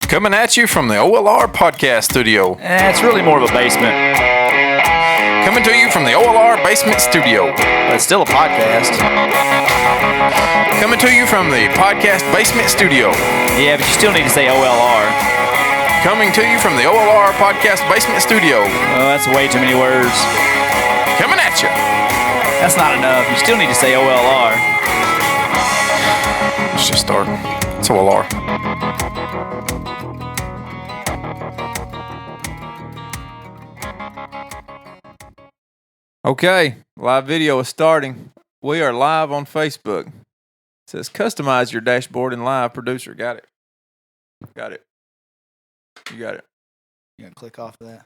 Coming at you from the OLR podcast studio. It's really more of a basement. Coming to you from the OLR basement studio. But it's still a podcast. Coming to you from the podcast basement studio. Yeah, but you still need to say OLR. Coming to you from the OLR podcast basement studio. Oh, that's way too many words. Coming at you. That's not enough. You still need to say OLR. Let's just start. It's OLR. Okay, live video is starting. We are live on Facebook. It says customize your dashboard in live. Producer, got it. Got it. You got it. You gonna click off of that?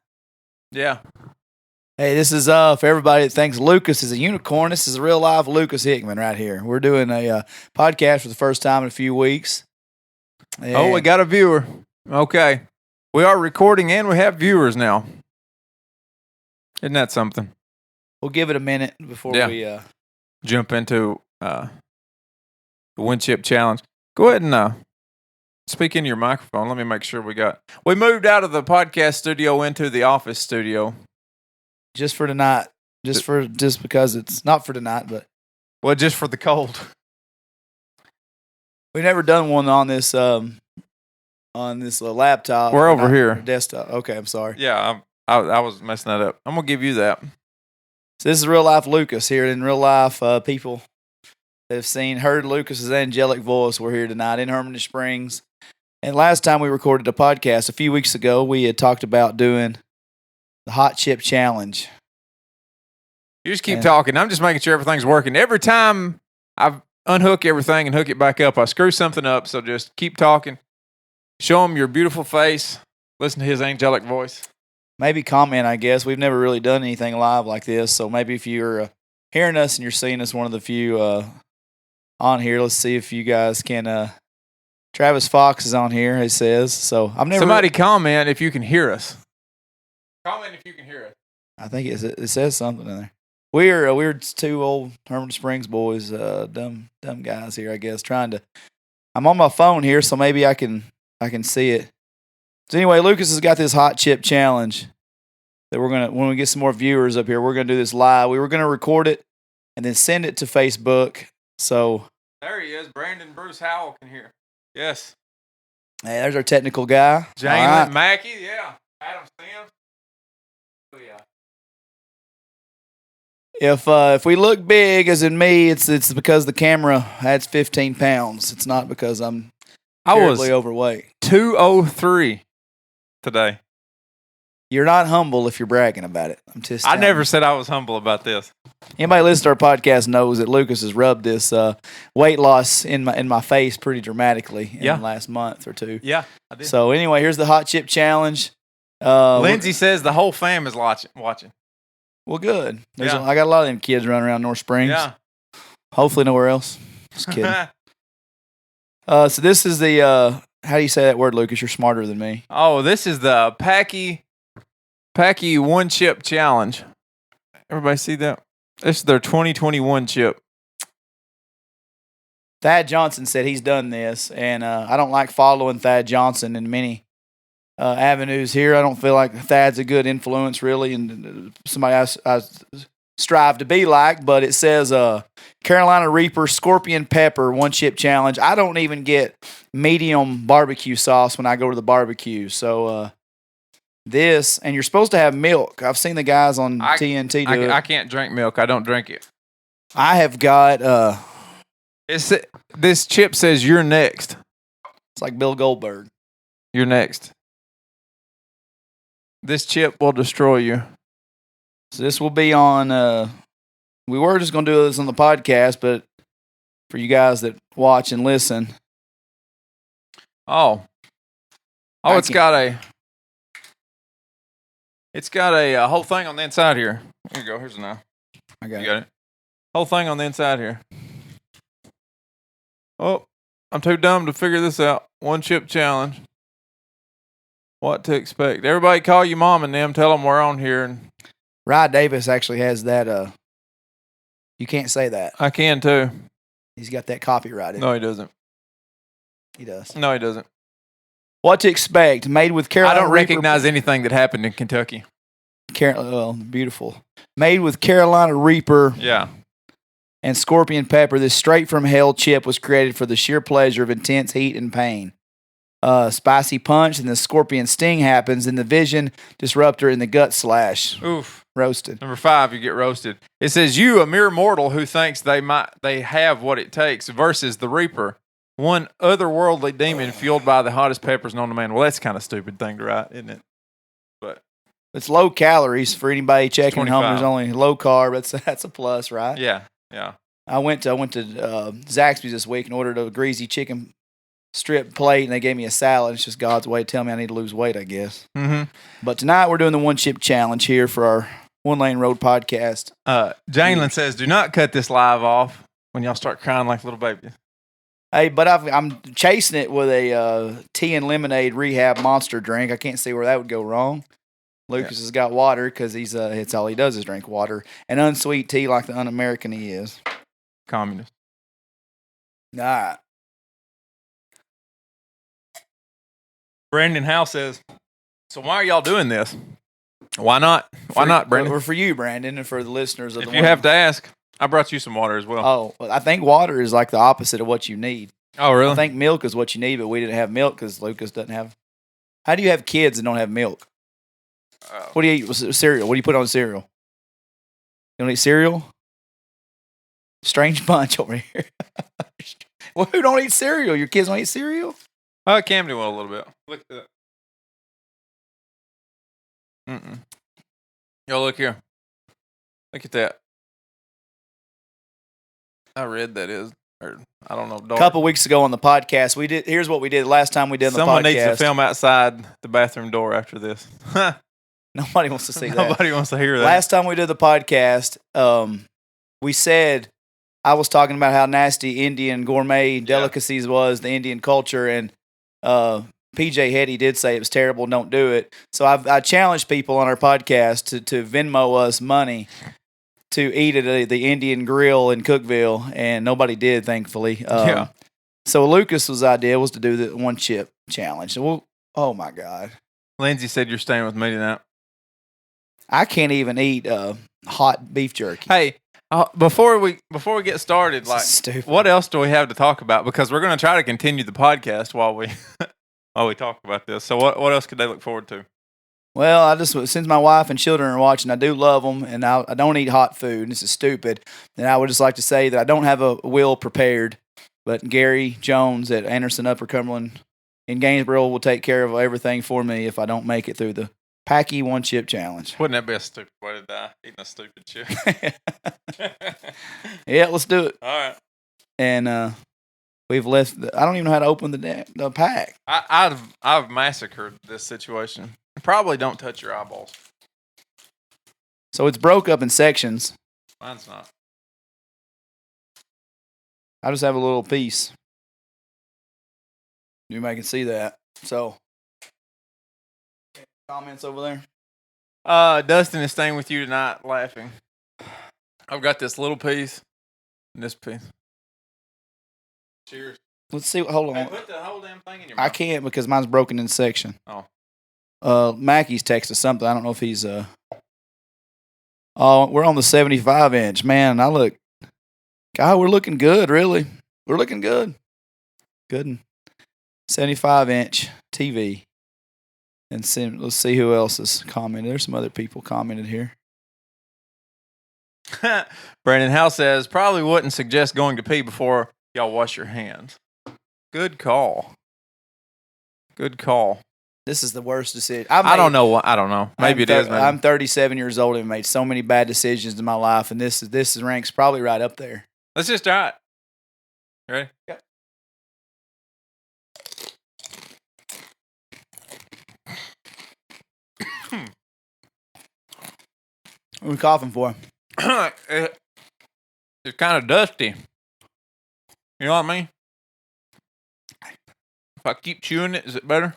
Yeah. Hey, this is for everybody that thinks Lucas is a unicorn. This is a real live Lucas Hickman right here. We're doing a podcast for the first time in a few weeks. And Oh, we got a viewer. Okay. We are recording and we have viewers now. Isn't that something? we'll give it a minute before Yeah. we. Jump into the wind chip challenge. Go ahead and speak into your microphone. Let me make sure we moved out of the podcast studio into the office studio. Just for tonight. Just because it's not for tonight, but Well, just for the cold. we've never done one on this laptop. We're over here. Desktop. Okay, I'm sorry. Yeah, I was messing that up. I'm going to give you that. So this is real life Lucas here. In real life, people that have heard Lucas's angelic voice. We're here tonight in Hermitage Springs. And last time we recorded a podcast a few weeks ago, we had talked about doing the hot chip challenge. You just keep Yeah. talking. I'm just making sure everything's working. Every time I unhook everything and hook it back up, I screw something up. So just keep talking. Show him your beautiful face. Listen to his angelic voice. Maybe comment, I guess. We've never really done anything live like this. So maybe if you're hearing us and you're seeing us one of the few on here, let's see if you guys can. Travis Fox is on here, it says. So I've never. Somebody comment if you can hear us. Comment if you can hear us. I think it says something in there. We're two old Hermitage Springs boys, dumb guys here, I guess. I'm on my phone here, so maybe I can see it. So anyway, Lucas has got this hot chip challenge that when we get some more viewers up here, we're gonna do this live. We were gonna record it and then send it to Facebook. So There he is. Brandon Bruce Howell can hear. Yes. hey, there's our technical guy. Jalen All right. Mackey. Yeah. Adam Sims. Oh, yeah. If we look big, as in me, it's because the camera adds 15 pounds. It's not because I'm I was terribly overweight. 203 today. You're not humble if you're bragging about it. I'm just. I telling never you. said I was humble about this. Anybody listening to our podcast knows that Lucas has rubbed this weight loss in my face pretty dramatically in Yeah. the last month or two. Yeah, I did. So anyway, here's the hot chip challenge. Lindsay says the whole fam is watching. Well, good. Yeah. I got a lot of them kids running around North Springs. Yeah. Hopefully nowhere else. Just kidding. So this is the how do you say that word, Lucas? You're smarter than me. Oh, this is the Paqui one chip challenge. Everybody see that? This is their 2021 chip. Thad Johnson said he's done this, and I don't like following Thad Johnson in many avenues here. I don't feel like Thad's a good influence, really, and somebody I strive to be like. But it says Carolina Reaper Scorpion Pepper one chip challenge. I don't even get medium barbecue sauce when I go to the barbecue. So this, and you're supposed to have milk. I've seen the guys on TNT do it. I can't drink milk. I don't drink it. I have got This chip says you're next. it's like Bill Goldberg. You're next. This chip will destroy you. So this will be on. We were just going to do this on the podcast, but for you guys that watch and listen, Oh, it's got a whole thing on the inside here. Here you go. Here's a knife. I got You it. got it. Whole thing on the inside here. Oh, I'm too dumb to figure this out. One chip challenge. What to expect? Everybody call your mom and them. Tell them we're on here. And Rye Davis actually has that. You can't say that. I can too. He's got that copyrighted. No, he doesn't. He does. No, he doesn't. What to expect? Made with I Carolina don't Reaper. recognize anything that happened in Kentucky. Beautiful. Made with Carolina Reaper Yeah. and Scorpion Pepper. This straight from hell chip was created for the sheer pleasure of intense heat and pain. Spicy punch and the scorpion sting happens in the vision disruptor in the gut slash. Oof. Roasted. Number 5, you get roasted. It says, you, a mere mortal who thinks they have what it takes, versus the Reaper, one otherworldly demon fueled by the hottest peppers known to man. Well, that's kind of stupid thing to write, isn't it? But it's low calories for anybody checking home. 25. There's only low carb. That's a plus, right? yeah. I went to Zaxby's this week and ordered a greasy chicken strip plate, and they gave me a salad. It's just God's way to tell me I need to lose weight, I guess. Mm-hmm. But tonight we're doing the one chip challenge here for our One Lane Road podcast. Janelyn says, do not cut this live off when y'all start crying like little babies. Hey, but I'm chasing it with a tea and lemonade rehab monster drink. I can't see where that would go wrong. Lucas has got water because it's all he does is drink water and unsweet tea like the un-American he is. Communist. All right. Brandon Howe says, so why are y'all doing this? Why not? Why not, Brandon? Or for you, Brandon, and for the listeners of If the you have to ask, I brought you some water as well. Oh, well, I think water is like the opposite of what you need. Oh, really? I think milk is what you need, but we didn't have milk because Lucas doesn't have. How do you have kids and don't have milk? What do you eat with cereal? What do you put on cereal? You don't eat cereal? Strange bunch over here. Well, who don't eat cereal? Your kids don't eat cereal? Camden will a little bit. Look at that. Yo, look here. Look at that. How red that is. Or, I don't know. A couple weeks ago on the podcast, we did. Here's what we did last time we did on the podcast. Someone needs to film outside the bathroom door after this. Nobody wants to see that. Nobody wants to hear that. Last time we did the podcast, we said I was talking about how nasty Indian gourmet delicacies was, the Indian culture, and PJ Hetty did say it was terrible, don't do it. So I challenged people on our podcast to Venmo us money to eat at the Indian Grill in Cookeville, and nobody did, thankfully. So Lucas's idea was to do the one chip challenge. Well, oh my God. Lindsay said you're staying with me tonight. I can't even eat hot beef jerky. Hey, before we get started, like, stupid. What else do we have to talk about? Because we're going to try to continue the podcast while we talk about this. So what else could they look forward to? Well, since my wife and children are watching, I do love them, and I don't eat hot food. And this is stupid. And I would just like to say that I don't have a will prepared, but Gary Jones at Anderson Upper Cumberland in Gainesboro will take care of everything for me if I don't make it through the Paqui one chip challenge. Wouldn't that be a stupid way to die? Eating a stupid chip. Yeah, let's do it. All right. And we've left. I don't even know how to open the pack. I've massacred this situation. Probably don't touch your eyeballs. So it's broke up in sections. Mine's not. I just have a little piece. Anybody can see that. So, comments over there? Dustin is staying with you tonight laughing. I've got this little piece and this piece. Cheers. Let's see. Hold on. Hey, put the whole damn thing in your mouth. I can't because mine's broken in section. Oh. Mackey's texted something. I don't know if he's Oh, we're on the 75-inch. Man, God, we're looking good, really. We're looking good. Good. 75-inch TV. And let's see who else is commented. There's some other people commented here. Brandon Howe says, probably wouldn't suggest going to pee before y'all wash your hands. Good call. Good call. This is the worst decision. I don't know. I don't know. Maybe it is. Maybe. I'm 37 years old and made so many bad decisions in my life, and this ranks probably right up there. Let's just try it. You ready? Yep. What are we coughing for? It's kind of dusty. You know what I mean? If I keep chewing it, is it better?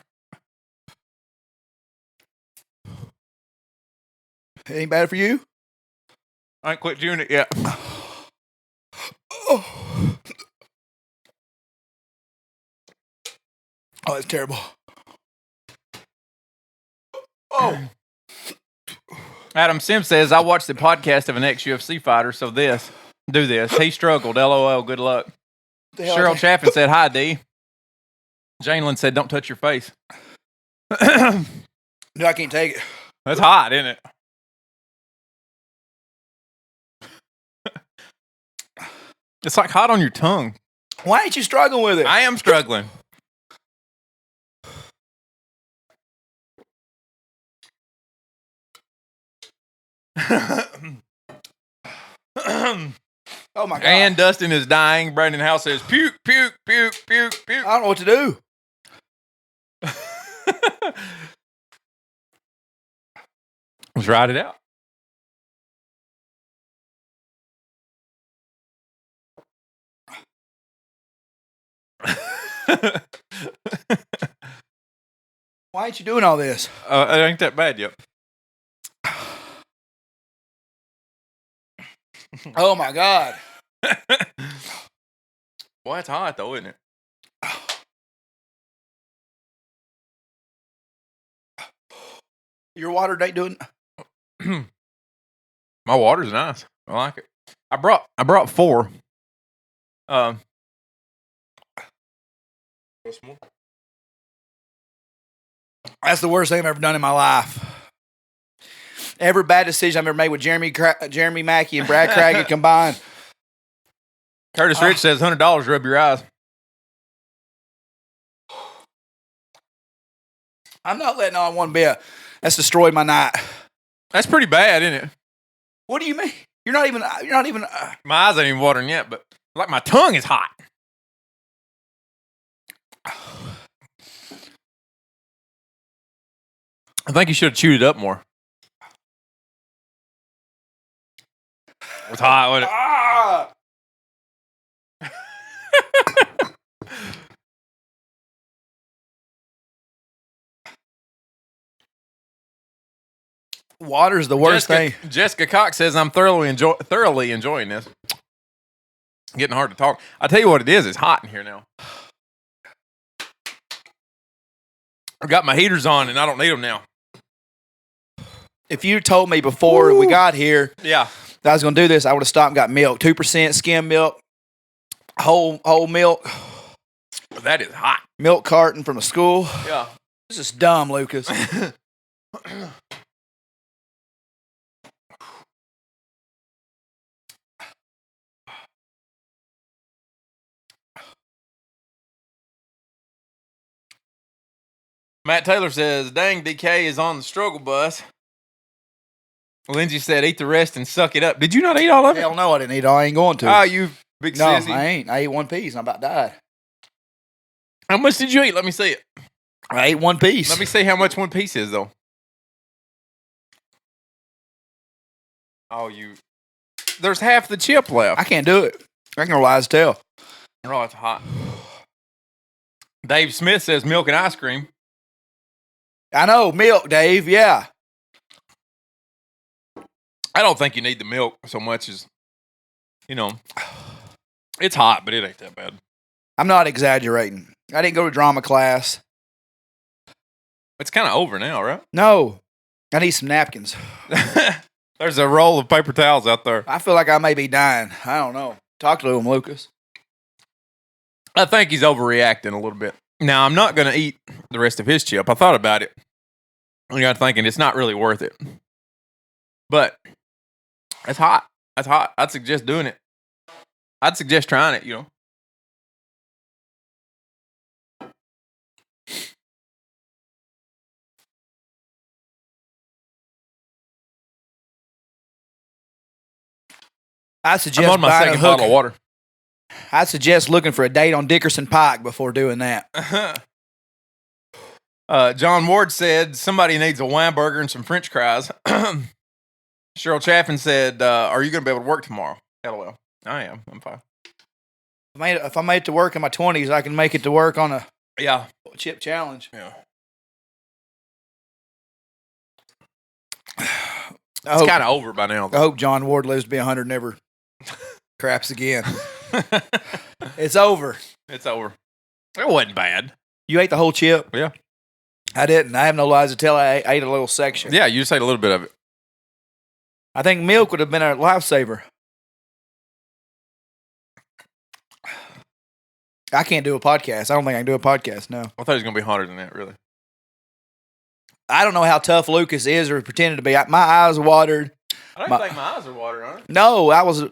It ain't bad for you? I ain't quit chewing it yet. Oh, it's terrible. Oh. Adam Sims says, I watched the podcast of an ex-UFC fighter, so do this. He struggled. LOL. Good luck. Cheryl Chaffin said, hi, D. Janeline said, don't touch your face. No, I can't take it. That's hot, isn't it? It's like hot on your tongue. Why ain't you struggling with it? I am struggling. Oh my God. And Dustin is dying. Brandon House says, puke, puke, puke, puke, puke. I don't know what to do. Let's ride it out. Why ain't you doing all this? It ain't that bad yet. Oh my God. Boy, it's hot though, isn't it? Your water ain't doing. My water's nice. I like it. I brought 4. That's the worst thing I've ever done in my life. Every bad decision I've ever made with Jeremy Mackey and Brad Craggett combined. Curtis Rich says $100 rub your eyes. I'm not letting on one bit. That's destroyed my night. That's pretty bad, isn't it? What do you mean? You're not even. My eyes ain't even watering yet, but like my tongue is hot. I think you should have chewed it up more. It's hot, wasn't it? Ah! Water's the worst thing. Jessica Cox says, I'm thoroughly enjoying this. Getting hard to talk. I tell you what it is. It's hot in here now. I've got my heaters on and I don't need them now. If you told me before we got here that I was going to do this, I would have stopped and got milk. 2% skim milk. Whole milk. That is hot. Milk carton from the school. Yeah. This is dumb, Lucas. Matt Taylor says, dang, DK is on the struggle bus. Lindsay said, eat the rest and suck it up. Did you not eat all of it? Hell no, I didn't eat all. I ain't going to. Oh, you big no, sissy. I ain't. I ate one piece and I about died. How much did you eat? Let me see it. I ate one piece. Let me see how much one piece is, though. Oh, there's half the chip left. I can't do it. I can lie as tell. Oh, it's hot. Dave Smith says milk and ice cream. I know. Milk, Dave. Yeah. I don't think you need the milk so much as, it's hot, but it ain't that bad. I'm not exaggerating. I didn't go to drama class. It's kind of over now, right? No. I need some napkins. There's a roll of paper towels out there. I feel like I may be dying. I don't know. Talk to him, Lucas. I think he's overreacting a little bit. Now, I'm not going to eat the rest of his chip. I thought about it. I got thinking it's not really worth it. But it's hot. That's hot. I'd suggest doing it. I'd suggest trying it, I suggest I'm on my buying second a hook. bottle of water. I suggest looking for a date on Dickerson Pike before doing that. John Ward said somebody needs a Weinberger and some French fries. Cheryl Chaffin said, are you going to be able to work tomorrow? LOL. I am. I'm fine. If I made it to work in my 20s, I can make it to work on a chip challenge. Yeah. It's kind of over by now. I hope John Ward lives to be 100 and never craps again. It's over. It's over. It wasn't bad. You ate the whole chip? Yeah. I didn't. I have no lies to tell. I ate a little section. Yeah, you just ate a little bit of it. I think milk would have been a lifesaver. I can't do a podcast. I don't think I can do a podcast, no. I thought it was going to be hotter than that, really. I don't know how tough Lucas is or pretended to be. My eyes watered. I don't think my eyes are watering, are they? No, I was...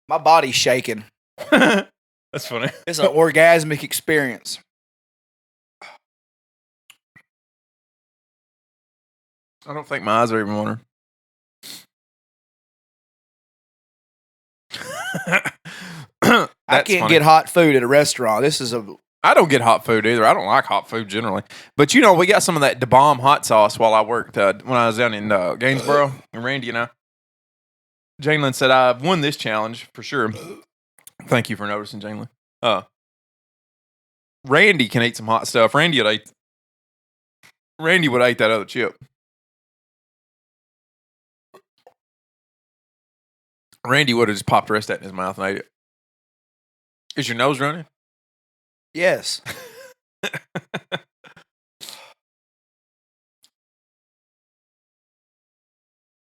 My body's shaking. That's funny. It's an orgasmic experience. I don't think my eyes are even watering. I can't get hot food at a restaurant. I don't get hot food either. I don't like hot food generally. But, we got some of that Da Bomb hot sauce while I worked when I was down in Gainesboro. And Randy and I. Janelyn said, I've won this challenge for sure. Thank you for noticing, Janelyn. Randy can eat some hot stuff. Randy would eat that other chip. Randy would have just popped the rest of that in his mouth and ate it. Is your nose running? Yes.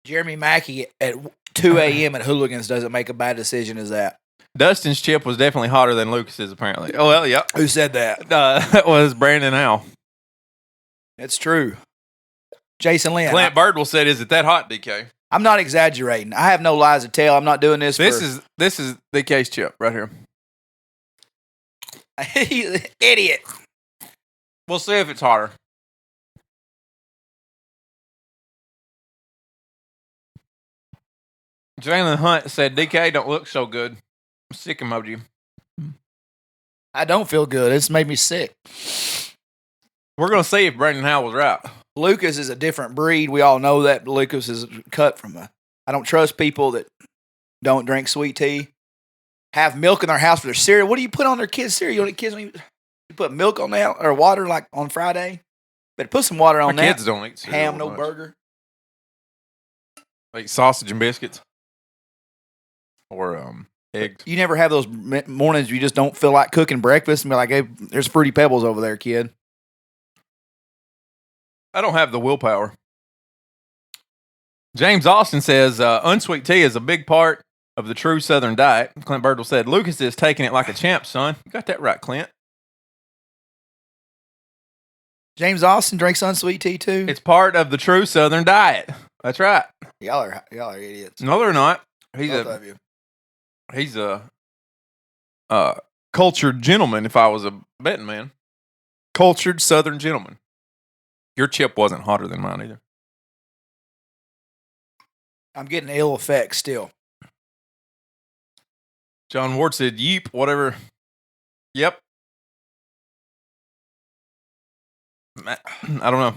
Jeremy Mackey at 2 a.m. at Hooligans doesn't make a bad decision as that. Dustin's chip was definitely hotter than Lucas's, apparently. Oh, well, yeah. Who said that? That was Brandon Howe. It's true. Jason Lynn. Clint Birdwell said, is it that hot, DK? I'm not exaggerating. I have no lies to tell. I'm not doing this This is DK's chip right here. Idiot. We'll see if it's hotter. Jalen Hunt said, DK don't look so good. Sick emoji. I don't feel good. It's made me sick. We're going to see if Brandon Howe was right. Lucas is a different breed. We all know that. Lucas is cut from I don't trust people that don't drink sweet tea, have milk in their house for their cereal. What do you put on their kids' cereal? You put milk on that or water like on Friday? Better put some water on My that. kids don't eat cereal. Ham, no much. burger. They eat sausage and biscuits. Or eggs. You never have those mornings you just don't feel like cooking breakfast and be like, hey, there's Fruity Pebbles over there, kid. I don't have the willpower. James Austin says, unsweet tea is a big part of the true Southern diet. Clint Birdwell said, Lucas is taking it like a champ, son. You got that right, Clint. James Austin drinks unsweet tea too? It's part of the true Southern diet. That's right. Y'all are idiots. No, they're not. Both of you. He's a cultured gentleman, if I was a betting man. Cultured Southern gentleman. Your chip wasn't hotter than mine either. I'm getting ill effects still. John Ward said, yeep, whatever. Yep. I don't know.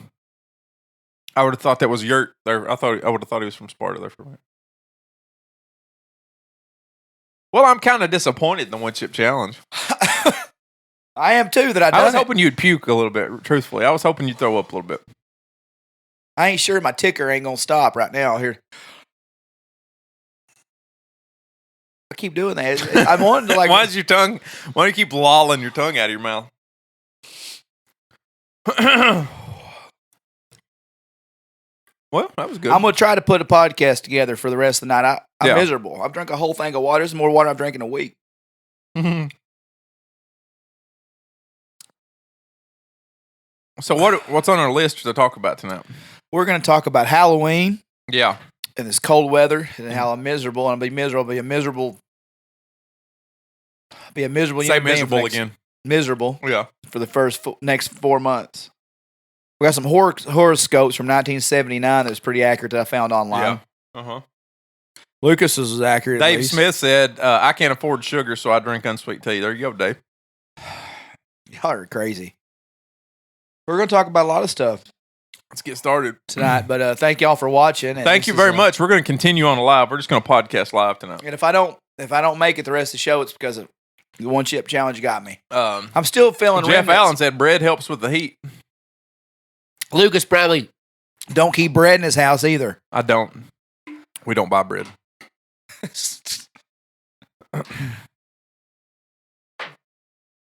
I would have thought that was Yurt there. I would have thought he was from Sparta there for a minute. Well, I'm kind of disappointed in the one chip challenge. I am too. I was hoping you'd puke a little bit. Truthfully, I was hoping you'd throw up a little bit. I ain't sure my ticker ain't gonna stop right now. Here, I keep doing that. I wanted to like. Why do you keep lolling your tongue out of your mouth? Well, that was good. I'm gonna try to put a podcast together for the rest of the night. I'm miserable. I've drank a whole thing of water. This is more water I've drank in a week. So what's on our list to talk about tonight? We're gonna talk about Halloween. Yeah. And this cold weather and how I'm miserable. And I'll be miserable. Be a miserable. Say miserable again. Miserable. Yeah. For the next 4 months. We got some horoscopes from 1979 that's pretty accurate that I found online. Yeah. Uh-huh. Lucas's was accurate. Dave Smith said, I can't afford sugar, so I drink unsweet tea. There you go, Dave. Y'all are crazy. We're going to talk about a lot of stuff. Let's get started tonight. But thank y'all for watching. Thank you very much. We're going to continue on live. We're just going to podcast live tonight. And if I don't make it the rest of the show, it's because of the one chip challenge got me. I'm still feeling. Jeff Allen said bread helps with the heat. Lucas probably don't keep bread in his house either. I don't. We don't buy bread.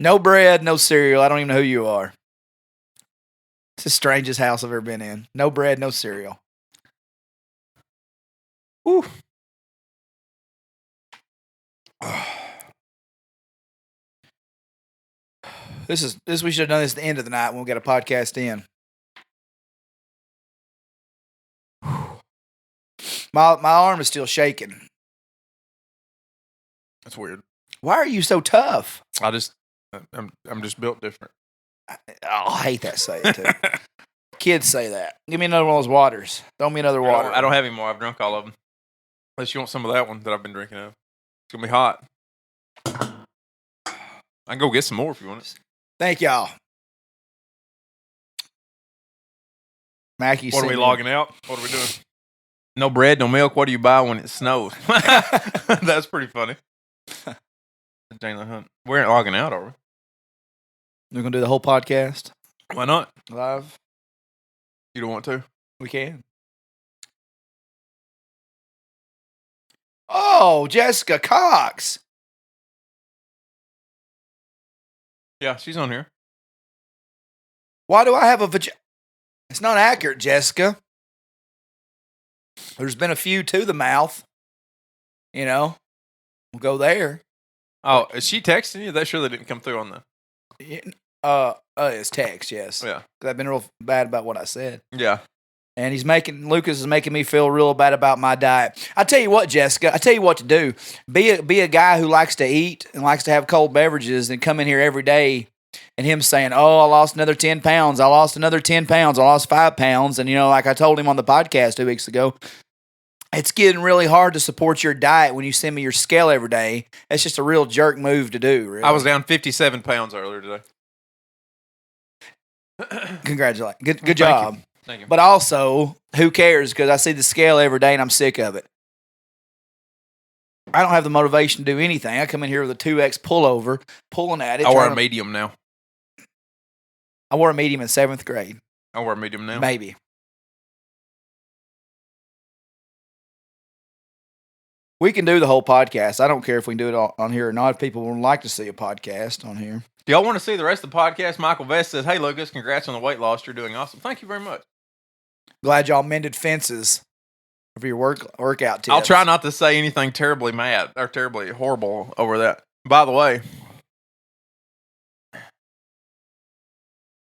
No bread, no cereal. I don't even know who you are. It's the strangest house I've ever been in. No bread, no cereal. Whew. This we should have done this at the end of the night when we got a podcast in. My arm is still shaking. That's weird. Why are you so tough? I'm just built different. I hate that saying too. Kids say that. Give me another one of those waters. Throw me another water. I don't have any more. I've drunk all of them. Unless you want some of that one that I've been drinking of. It's gonna be hot. I can go get some more if you want it. Thank y'all. Mackie, What are we logging out? What are we doing? No bread, no milk. What do you buy when it snows? That's pretty funny. Jalen Hunt. We ain't logging out, are we? We're going to do the whole podcast Why not? live. You don't want to? We can. Oh, Jessica Cox. Yeah, she's on here. Why do I have a vagina? It's not accurate, Jessica. There's been a few to the mouth. You know, we'll go there. Oh, is she texting you? That surely didn't come through on the. It's text, yes. Yeah. 'Cause I've been real bad about what I said. Yeah. And Lucas is making me feel real bad about my diet. I tell you what, Jessica, I tell you what to do. Be a guy who likes to eat and likes to have cold beverages and come in here every day and him saying, oh, I lost another 10 pounds. I lost another 10 pounds. I lost 5 pounds. And, you know, like I told him on the podcast 2 weeks ago, it's getting really hard to support your diet when you send me your scale every day. It's just a real jerk move to do, really. I was down 57 pounds earlier today. Congratulations. Good job. Thank you. But also, who cares? Because I see the scale every day and I'm sick of it. I don't have the motivation to do anything. I come in here with a 2X pullover, pulling at it. I wear a medium now. I wore a medium in 7th grade. I wear a medium now. Maybe. We can do the whole podcast. I don't care if we can do it on here or not. If people would like to see a podcast on here. Do y'all want to see the rest of the podcast? Michael Vest says, hey, Lucas, congrats on the weight loss. You're doing awesome. Thank you very much. Glad y'all mended fences for your workout tips. I'll try not to say anything terribly mad or terribly horrible over that. By the way,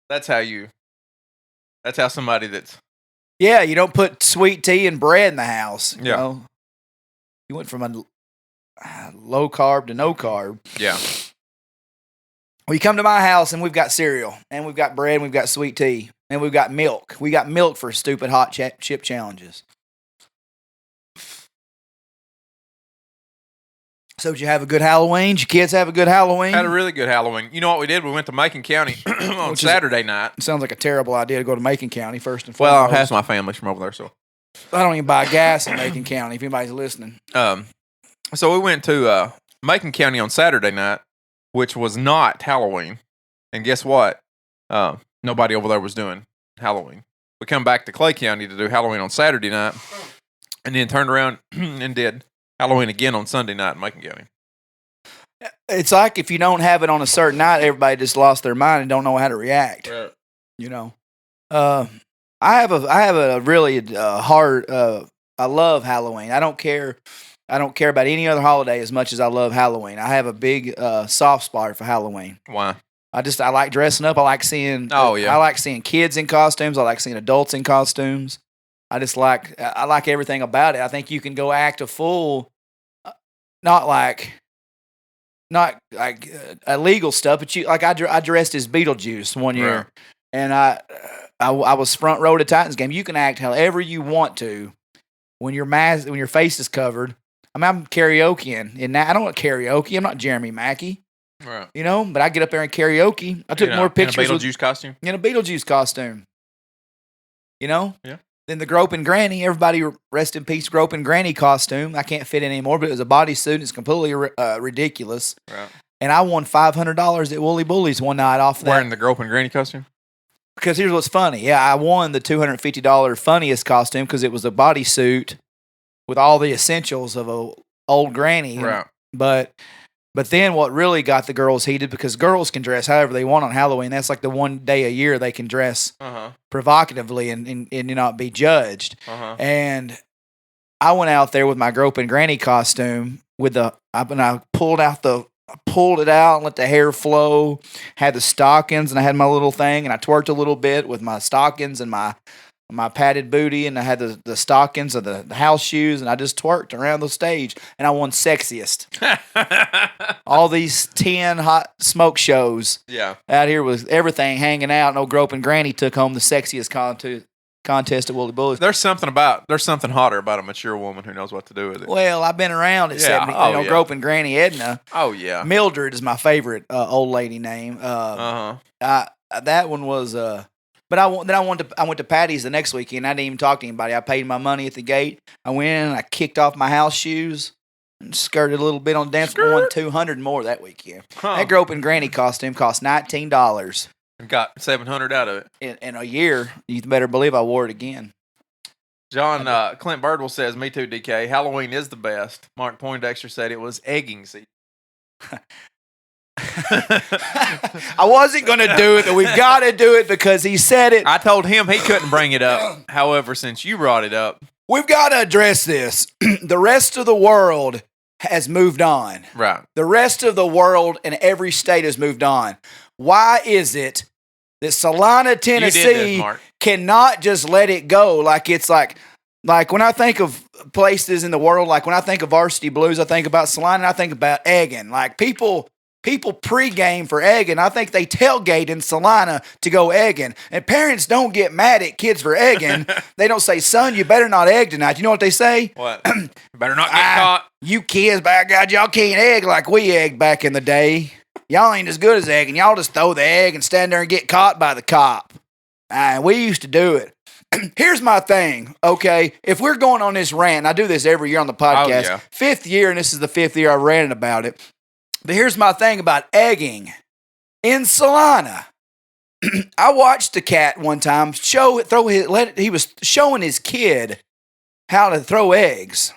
that's how somebody that's... Yeah, you don't put sweet tea and bread in the house. You know? You went from a low carb to no carb. Yeah. Well, you come to my house and we've got cereal and we've got bread and we've got sweet tea and we've got milk. We got milk for stupid hot chip challenges. So did you have a good Halloween? Did your kids have a good Halloween? Had a really good Halloween. You know what we did? We went to Macon County on Saturday night. It sounds like a terrible idea to go to Macon County first and foremost. foremost. Half my family's from over there, so I don't even buy gas in Macon County. If anybody's listening, so we went to Macon County on Saturday night, which was not Halloween, and guess what? Nobody over there was doing Halloween. We come back to Clay County to do Halloween on Saturday night, and then turned around and did Halloween again on Sunday night in Macon County. It's like if you don't have it on a certain night, everybody just lost their mind and don't know how to react. Right. You know, I have a really hard. I love Halloween. I don't care about any other holiday as much as I love Halloween. I have a big soft spot for Halloween. Why? I like dressing up. I like seeing. Oh yeah. I like seeing kids in costumes. I like seeing adults in costumes. I like everything about it. I think you can go act a fool, not like illegal stuff, but I dressed as Beetlejuice one year, right. And I was front row to Titans game. You can act however you want to when your face is covered. I mean, I'm karaokeing, and I don't want karaoke. I'm not Jeremy Mackey, right? You know, but I get up there and karaoke. I took more pictures in a Beetlejuice costume. In a Beetlejuice costume, you know. Yeah. Then the Groping Granny, everybody rest in peace, Groping Granny costume. I can't fit in anymore, but it was a bodysuit. It's completely ridiculous. Right. And I won $500 at Woolly Bullies one night off that. Wearing the Groping Granny costume? Because here's what's funny. Yeah, I won the $250 funniest costume because it was a bodysuit with all the essentials of a old granny. Right. But But then what really got the girls heated, because girls can dress however they want on Halloween. That's like the one day a year they can dress provocatively and not be judged. And I went out there with my groping granny costume I pulled it out and let the hair flow, had the stockings, and I had my little thing, and I twerked a little bit with my stockings and my padded booty, and I had the stockings of the house shoes, and I just twerked around the stage, and I won sexiest. All these 10 hot smoke shows out here with everything hanging out, and old groping granny took home the sexiest contest at Woolly Bullies. There's something hotter about a mature woman who knows what to do with it. Well, I've been around at 70. Groping Granny Edna. Oh yeah. Mildred is my favorite old lady name. That one was. But I went to Patty's the next weekend. I didn't even talk to anybody. I paid my money at the gate. I went in and I kicked off my house shoes and skirted a little bit on the dance floor. Won $200 more that weekend. That groping granny costume cost $19. And got $700 out of it. In a year, you better believe I wore it again. John Clint Birdwell says, "Me too, DK. Halloween is the best." Mark Poindexter said it was egging season. I wasn't going to do it, but we've got to do it because he said it. I told him he couldn't bring it up. However, since you brought it up, we've got to address this. The rest of the world has moved on. Right. The rest of the world and every state has moved on. Why is it that Salina, Tennessee cannot just let it go? Like it's like when I think of places in the world, like when I think of Varsity Blues, I think about Salina and I think about egging. Like people pregame for egging. I think they tailgate in Salina to go egging. And parents don't get mad at kids for egging. They don't say, "Son, you better not egg tonight." You know what they say? What? You better not get caught. You kids, by God, y'all can't egg like we egged back in the day. Y'all ain't as good as egging. Y'all just throw the egg and stand there and get caught by the cop. We used to do it. Here's my thing, okay? If we're going on this rant, and I do this every year on the podcast, 5th year, and this is the 5th year I've ranted about it. But here's my thing about egging. In Salina, I watched the cat one time he was showing his kid how to throw eggs.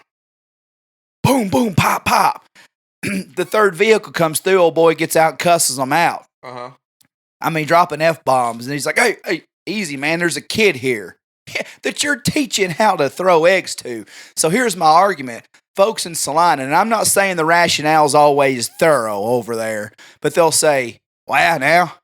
Boom, boom, pop, pop. The third vehicle comes through, old boy gets out and cusses them out. I mean, dropping F-bombs. And he's like, hey, easy, man, there's a kid here that you're teaching how to throw eggs to. So here's my argument. Folks in Salina, and I'm not saying the rationale's always thorough over there, but they'll say, "Wow, now,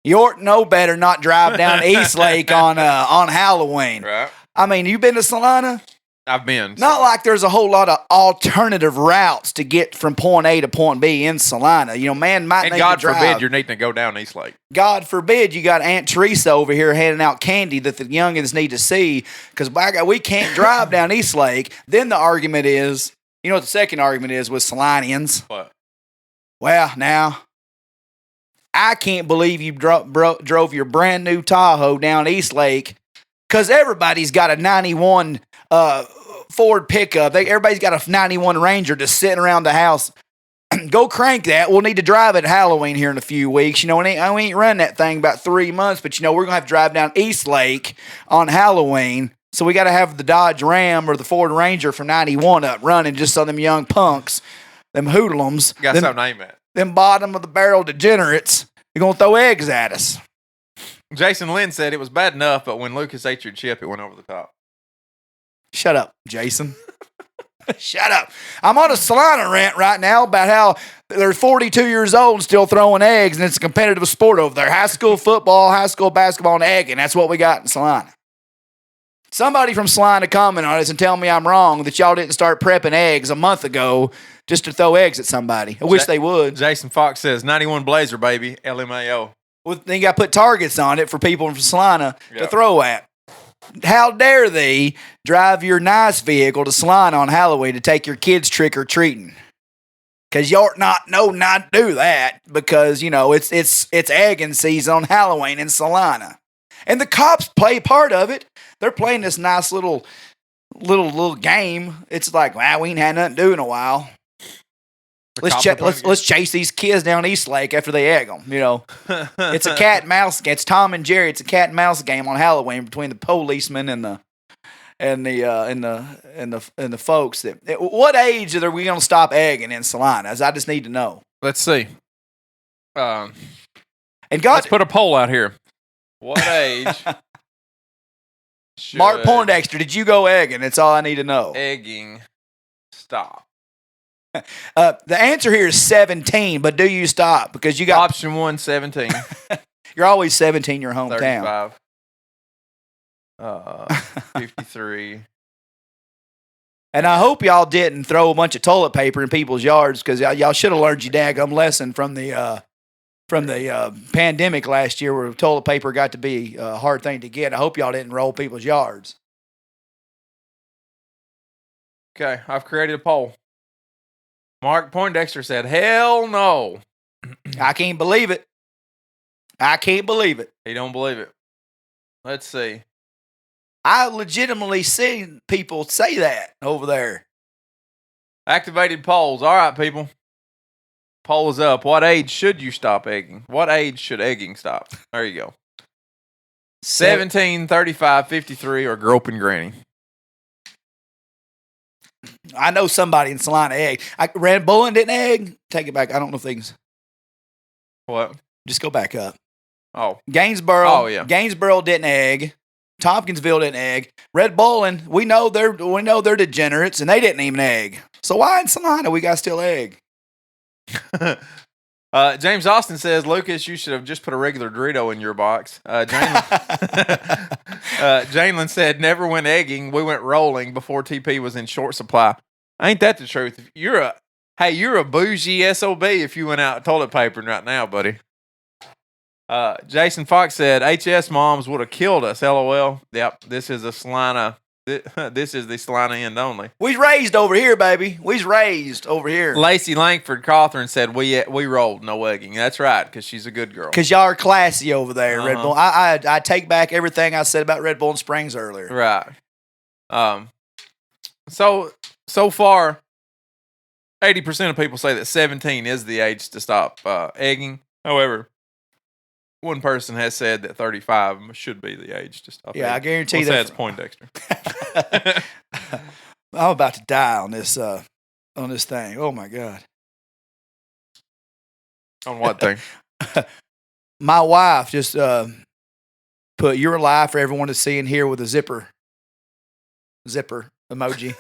you ought to know better not drive down East Lake on Halloween." Right. I mean, you been to Salina? I've been. Not like there's a whole lot of alternative routes to get from point A to point B in Salina. You know, man might and need God to drive. forbid you're needing to go down East Lake. God forbid you got Aunt Teresa over here handing out candy that the youngins need to see, because by God, we can't drive down East Lake. Then the argument is, you know what the second argument is with Salinians? What? Well, now, I can't believe you drove your brand new Tahoe down East Lake, because everybody's got a 91 Ford pickup. Everybody's got a 91 Ranger just sitting around the house. Go crank that. We'll need to drive it Halloween here in a few weeks. You know, we ain't running that thing about 3 months, but you know, we're going to have to drive down East Lake on Halloween. So we got to have the Dodge Ram or the Ford Ranger from 91 up running just so them young punks, them hoodlums, got some name it. Them bottom of the barrel degenerates, they're going to throw eggs at us. Jason Lynn said it was bad enough, but when Lucas ate your chip, it went over the top. Shut up, Jason. Shut up. I'm on a Salina rant right now about how they're 42 years old and still throwing eggs, and it's a competitive sport over there. High school football, high school basketball, and egg, and that's what we got in Salina. Somebody from Salina comment on this and tell me I'm wrong, that y'all didn't start prepping eggs a month ago just to throw eggs at somebody. I wish they would. Jason Fox says, 91 Blazer, baby, LMAO. Well, then you got to put targets on it for people from Salina to throw at. How dare they drive your nice vehicle to Salina on Halloween to take your kids trick-or-treating? Because you ought not to do that, because, you know, it's egging season on Halloween in Salina. And the cops play part of it. They're playing this nice little game. It's like, wow, we ain't had nothing to do in a while. Let's chase these kids down East Lake after they egg them. You know, it's a cat and mouse. It's Tom and Jerry. It's a cat and mouse game on Halloween between the policeman and the folks that. What age are we going to stop egging in Salinas? I just need to know. Let's see. And God, Let's put a poll out here. What age? Mark Poindexter, did you go egging? That's all I need to know. Egging stop. The answer here is 17, but do you stop? Because you got Option 1, 17. You're always 17 your hometown. 35. 53. And I hope y'all didn't throw a bunch of toilet paper in people's yards, because y'all should have learned your daggum lesson from the pandemic last year, where toilet paper got to be a hard thing to get. I hope y'all didn't roll people's yards. Okay, I've created a poll. Mark Poindexter said, hell no. I can't believe it. I can't believe it. He don't believe it. Let's see. I legitimately see people say that over there. Activated polls. All right, people. Poll is up. What age should you stop egging? What age should egging stop? There you go. 17, 35, 53, or groping granny. I know somebody in Salina egg. Red Bullen didn't egg. Take it back. I don't know things. What? Just go back up. Oh. Gainsboro. Oh, yeah. Gainsboro didn't egg. Tompkinsville didn't egg. Red Bullen, we know they're degenerates, and they didn't even egg. So why in Salina we got still egg? James Austin says, Lucas, you should have just put a regular Dorito in your box. Janelin said, never went egging. We went rolling before TP was in short supply. Ain't that the truth? You're a bougie SOB if you went out toilet papering right now, buddy. Jason Fox said, HS moms would have killed us, LOL. Yep, this is the Salina end only. We's raised over here, baby. We's raised over here. Lacey Langford Cawthorn said, we rolled, no egging. That's right, because she's a good girl. Because y'all are classy over there, Red Bull. I take back everything I said about Red Bull and Springs earlier. Right. So far, 80% of people say that 17 is the age to stop egging. However, one person has said that 35 should be the age to stop. Yeah, I guarantee that's Poindexter. I'm about to die on this thing. Oh my God. On what thing? My wife just put "you're alive" for everyone to see and hear with a zipper emoji.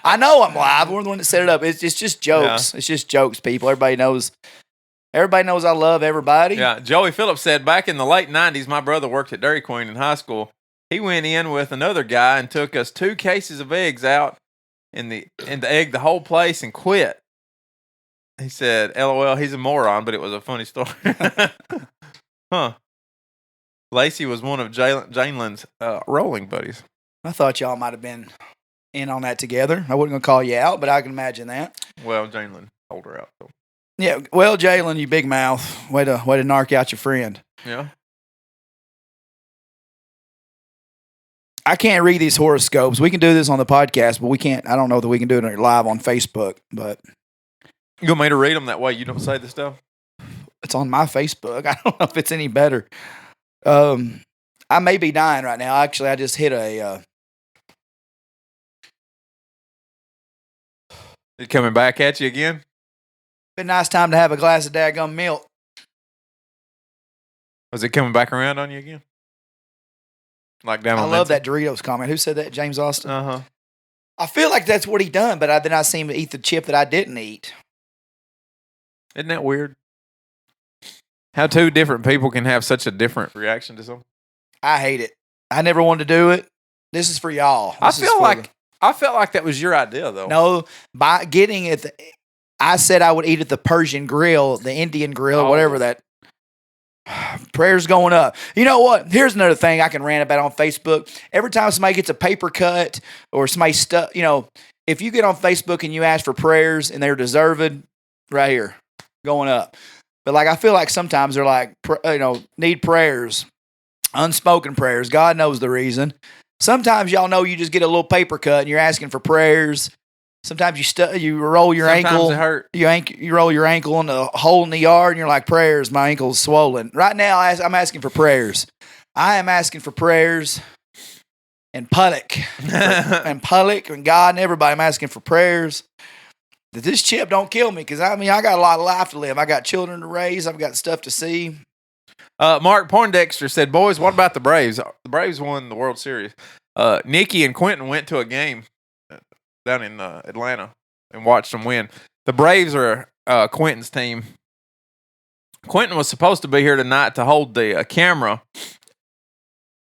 I know I'm live. We're the one that set it up. It's just jokes. Yeah. It's just jokes, people. Everybody knows I love everybody. Yeah. Joey Phillips said, back in the late 90s, my brother worked at Dairy Queen in high school. He went in with another guy and took us 2 cases of eggs out and egged the whole place and quit. He said, LOL, he's a moron, but it was a funny story. Huh. Lacey was one of Janelin's rolling buddies. I thought y'all might have been in on that together. I wasn't going to call you out, but I can imagine that. Well, Janelin told her out, though. Yeah, well, Jalen, you big mouth. Way to narc out your friend. Yeah. I can't read these horoscopes. We can do this on the podcast, but we can't. I don't know that we can do it live on Facebook, but. You want me to read them that way you don't say the stuff? It's on my Facebook. I don't know if it's any better. I may be dying right now. Actually, I just hit a... It coming back at you again? Been a nice time to have a glass of daggum milk. Was it coming back around on you again? Like down I on love that Doritos comment. Who said that? James Austin? Uh-huh. I feel like that's what he done, but then I seen him eat the chip that I didn't eat. Isn't that weird? How 2 different people can have such a different reaction to something? I hate it. I never wanted to do it. This is for y'all. I felt like that was your idea, though. No, by getting it, I said I would eat at the Persian grill, the Indian grill, or whatever that. Prayers going up. You know what? Here's another thing I can rant about on Facebook. Every time somebody gets a paper cut or somebody stuff, if you get on Facebook and you ask for prayers and they're deserved, right here, going up. But I feel like sometimes they're like, need prayers, unspoken prayers. God knows the reason. Sometimes y'all know you just get a little paper cut and you're asking for prayers. Sometimes you roll your ankle. Sometimes it hurt. You roll your ankle in a hole in the yard and you're like, prayers, my ankle's swollen. Right now, I'm asking for prayers. I am asking for prayers. and Puddock and God and everybody. I'm asking for prayers that this chip don't kill me, because I got a lot of life to live. I got children to raise. I've got stuff to see. Mark Poindexter said, "Boys, what about the Braves? The Braves won the World Series. Nikki and Quentin went to a game down in Atlanta and watched them win. The Braves are Quentin's team. Quentin was supposed to be here tonight to hold the camera,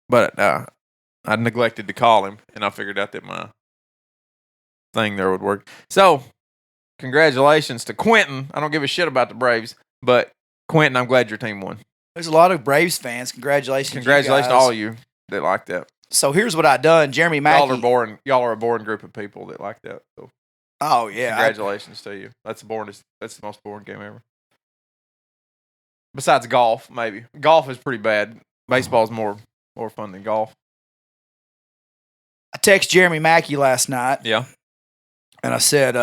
but I neglected to call him, and I figured out that my thing there would work. So, congratulations to Quentin. I don't give a shit about the Braves, but Quentin, I'm glad your team won. There's a lot of Braves fans. Congratulations. Congratulations to all of you that like that. So here's what I done. Jeremy Mackey. Y'all are a boring group of people that like that. So oh yeah. Congratulations to you. That's the most boring game ever. Besides golf, maybe. Golf is pretty bad. Baseball's more fun than golf. I texted Jeremy Mackey last night. Yeah. And I said,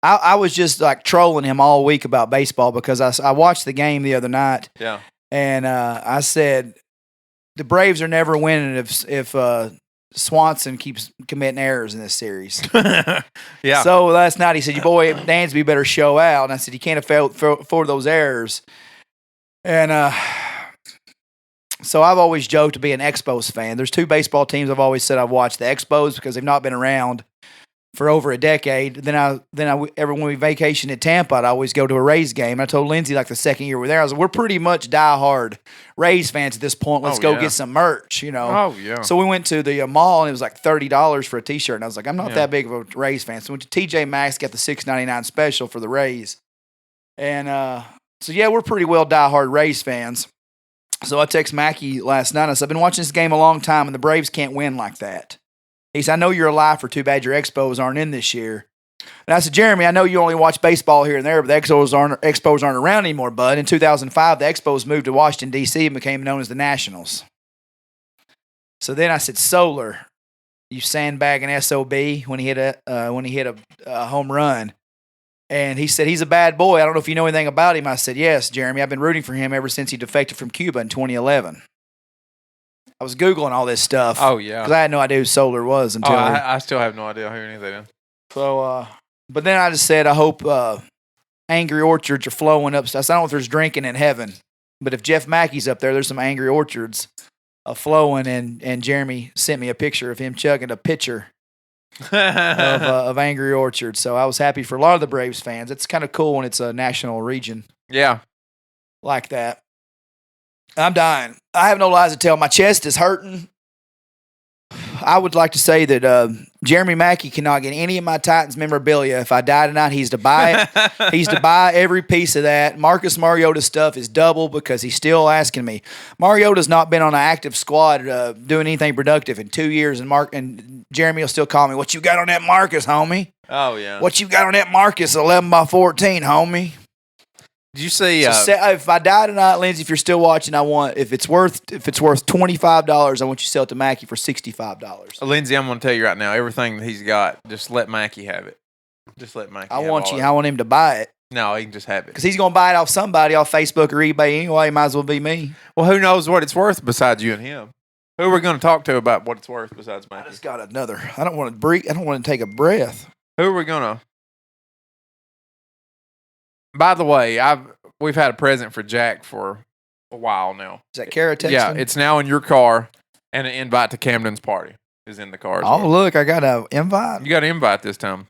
I was just like trolling him all week about baseball, because I watched the game the other night. Yeah. And I said, the Braves are never winning if Swanson keeps committing errors in this series. Yeah. So last night he said, your boy Dansby better show out. And I said, you can't afford those errors. And so I've always joked to be an Expos fan. There's two baseball teams I've always said I've watched: the Expos, because they've not been around for over a decade. Then when we vacation in Tampa, I'd always go to a Rays game. I told Lindsay, like the second year we're there, I was like, we're pretty much diehard Rays fans at this point. Let's go get some merch, you know. Oh, yeah. So we went to the mall, and it was like $30 for a T-shirt. And I was like, I'm not that big of a Rays fan. So we went to TJ Maxx, got the $6.99 special for the Rays. And so, yeah, we're pretty well diehard Rays fans. So I text Mackie last night. I said, I've been watching this game a long time, and the Braves can't win like that. He said, I know you're a lifer. Too bad your Expos aren't in this year. And I said, Jeremy, I know you only watch baseball here and there, but the Expos aren't around anymore, bud. In 2005, the Expos moved to Washington, D.C. and became known as the Nationals. So then I said, Solar, you sandbagging SOB, when he hit a home run. And he said, he's a bad boy. I don't know if you know anything about him. I said, yes, Jeremy. I've been rooting for him ever since he defected from Cuba in 2011. I was Googling all this stuff. Oh, yeah. Because I had no idea who Solar was until... I still have no idea who anything is. So, but then I just said, I hope Angry Orchards are flowing up. So I don't know if there's drinking in heaven, but if Jeff Mackey's up there, there's some Angry Orchards flowing, and Jeremy sent me a picture of him chugging a pitcher of Angry Orchards. So I was happy for a lot of the Braves fans. It's kind of cool when it's a national region. Yeah. Like that. I'm dying. I have no lies to tell. My chest is hurting. I would like to say that Jeremy Mackey cannot get any of my Titans memorabilia. If I die tonight, he's to buy it. He's to buy every piece of that. Marcus Mariota's stuff is double because he's still asking me. Mariota's not been on an active squad doing anything productive in 2 years, and Jeremy will still call me, what you got on that Marcus, homie? Oh, yeah. What you got on that Marcus 11x14, homie? Did you see? If I die tonight, Lindsay, if you're still watching, if it's worth $25, I want you to sell it to Mackie for $65. Lindsay, I'm going to tell you right now, everything that he's got, just let Mackie have it. Just let Mackie. I want him to buy it. No, he can just have it because he's going to buy it off somebody, off Facebook or eBay anyway. It might as well be me. Well, who knows what it's worth besides you and him? Who are we going to talk to about what it's worth besides Mackie? I just got another. I don't want to breathe. I don't want to take a breath. Who are we going to? By the way, we've had a present for Jack for a while now. Is that Kara texting? Yeah, it's now in your car, and an invite to Camden's party is in the car. Oh, look, I got an invite. You got an invite this time.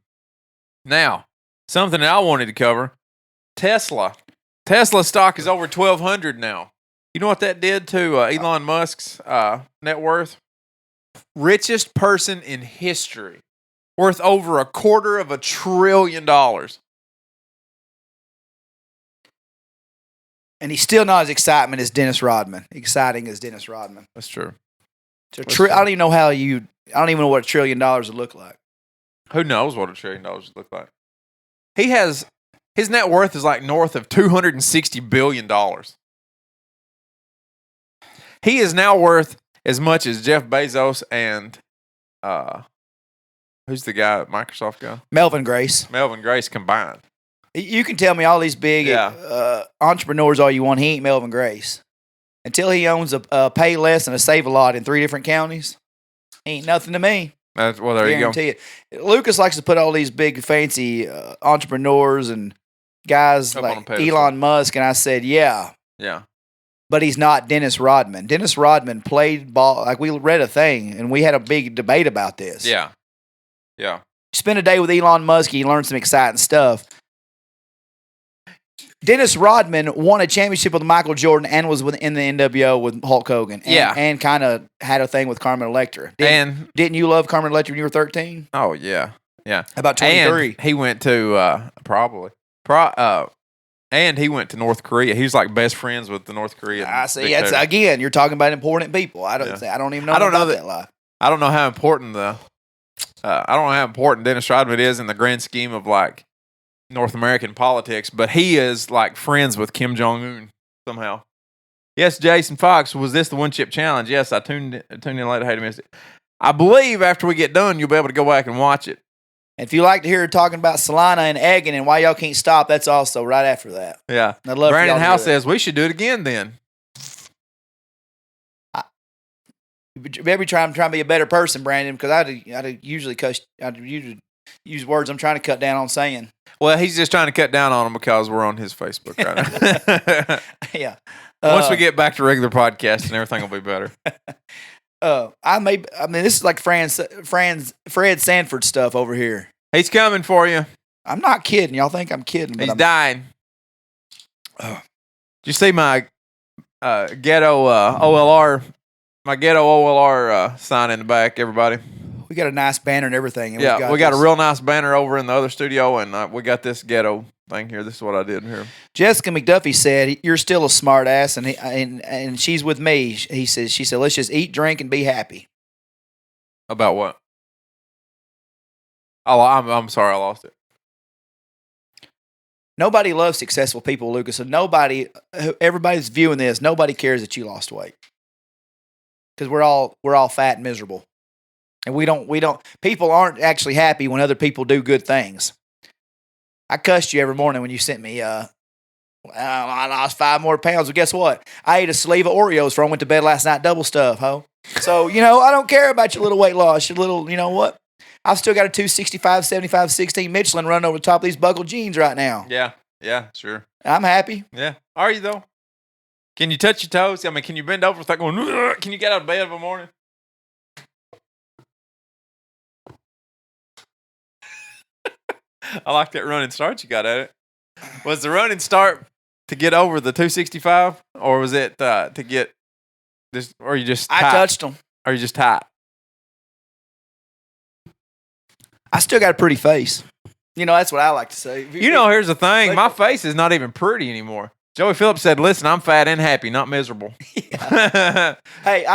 Now, something that I wanted to cover, Tesla. Tesla stock is over 1,200 now. You know what that did to Elon Musk's net worth? Richest person in history. Worth over $250 billion. And he's still not as exciting as Dennis Rodman. That's true. I don't even know I don't even know what $1 trillion would look like. Who knows what $1 trillion would look like? His net worth is like north of $260 billion. He is now worth as much as Jeff Bezos and who's the guy at Microsoft guy? Melvin Grace combined. You can tell me all these big entrepreneurs all you want. He ain't Melvin Grace. until he owns a Payless and a Save-A-Lot in 3 different counties, ain't nothing to me. That's, well, there you go. Guarantee it. Lucas likes to put all these big, fancy entrepreneurs and guys Up on a like pedestal. Elon Musk, and I said, yeah, Yeah. but he's not Dennis Rodman. Dennis Rodman played ball. Like, we read a thing, and we had a big debate about this. Yeah. Yeah. Spend a day with Elon Musk, you learn some exciting stuff. Dennis Rodman won a championship with Michael Jordan and was in the NWO with Hulk Hogan. And kind of had a thing with Carmen Electra. Didn't you love Carmen Electra when you were 13? Oh, yeah. Yeah. About 23. And he went to, and he went to North Korea. He was like best friends with the North Korean. I see. dictator. That's, again, you're talking about important people. I don't even know about that lie. I don't know how important Dennis Rodman is in the grand scheme of like North American politics, but he is like friends with Kim Jong-un somehow. Yes, Jason Fox, was this the one chip challenge? Yes, I tuned in late. I hate to miss it. I believe after we get done, you'll be able to go back and watch it. And if you like to hear her talking about Solana and egging and why y'all can't stop, that's also right after that. Yeah. I'd love Brandon for y'all to House hear that. says we should do it again then. Every time I'm trying to be a better person, Brandon, because I'd usually use words I'm trying to cut down on saying. Well, he's just trying to cut down on them because we're on his Facebook right now. Yeah. Once we get back to regular podcasting, everything will be better. This is like Fred Sanford stuff over here. He's coming for you. I'm not kidding. Y'all think I'm kidding. But He's I'm dying. Did you see my ghetto OLR? My ghetto OLR sign in the back, everybody. We got a nice banner and everything. And Yeah, we got a real nice banner over in the other studio, and we got this ghetto thing here. This is what I did here. Jessica McDuffie said, "You're still a smart ass," and she's with me. She said, "Let's just eat, drink, and be happy." About what? I'm sorry, I lost it. Nobody loves successful people, Lucas. So everybody's viewing this. Nobody cares that you lost weight because we're all fat and miserable, and we don't. People aren't actually happy when other people do good things. I cussed you every morning when you sent me. I lost 5 more pounds. Well, guess what? I ate a sleeve of Oreos before I went to bed last night, double stuff, ho. So I don't care about your little weight loss. Your little, you know what? I've still got a 265, 75, 16 Michelin running over the top of these buckled jeans right now. Yeah, sure. I'm happy. Yeah. Are you, though? Can you touch your toes? I mean, can you bend over without going, "Ugh"? Can you get out of bed in the morning? I like that running start you got at it. Was the running start to get over the 265, or was it to get this, or you just tight? I touched them. Or you just tight? I still got a pretty face. That's what I like to say. Here's the thing. My face is not even pretty anymore. Joey Phillips said, "Listen, I'm fat and happy, not miserable." Yeah. Hey,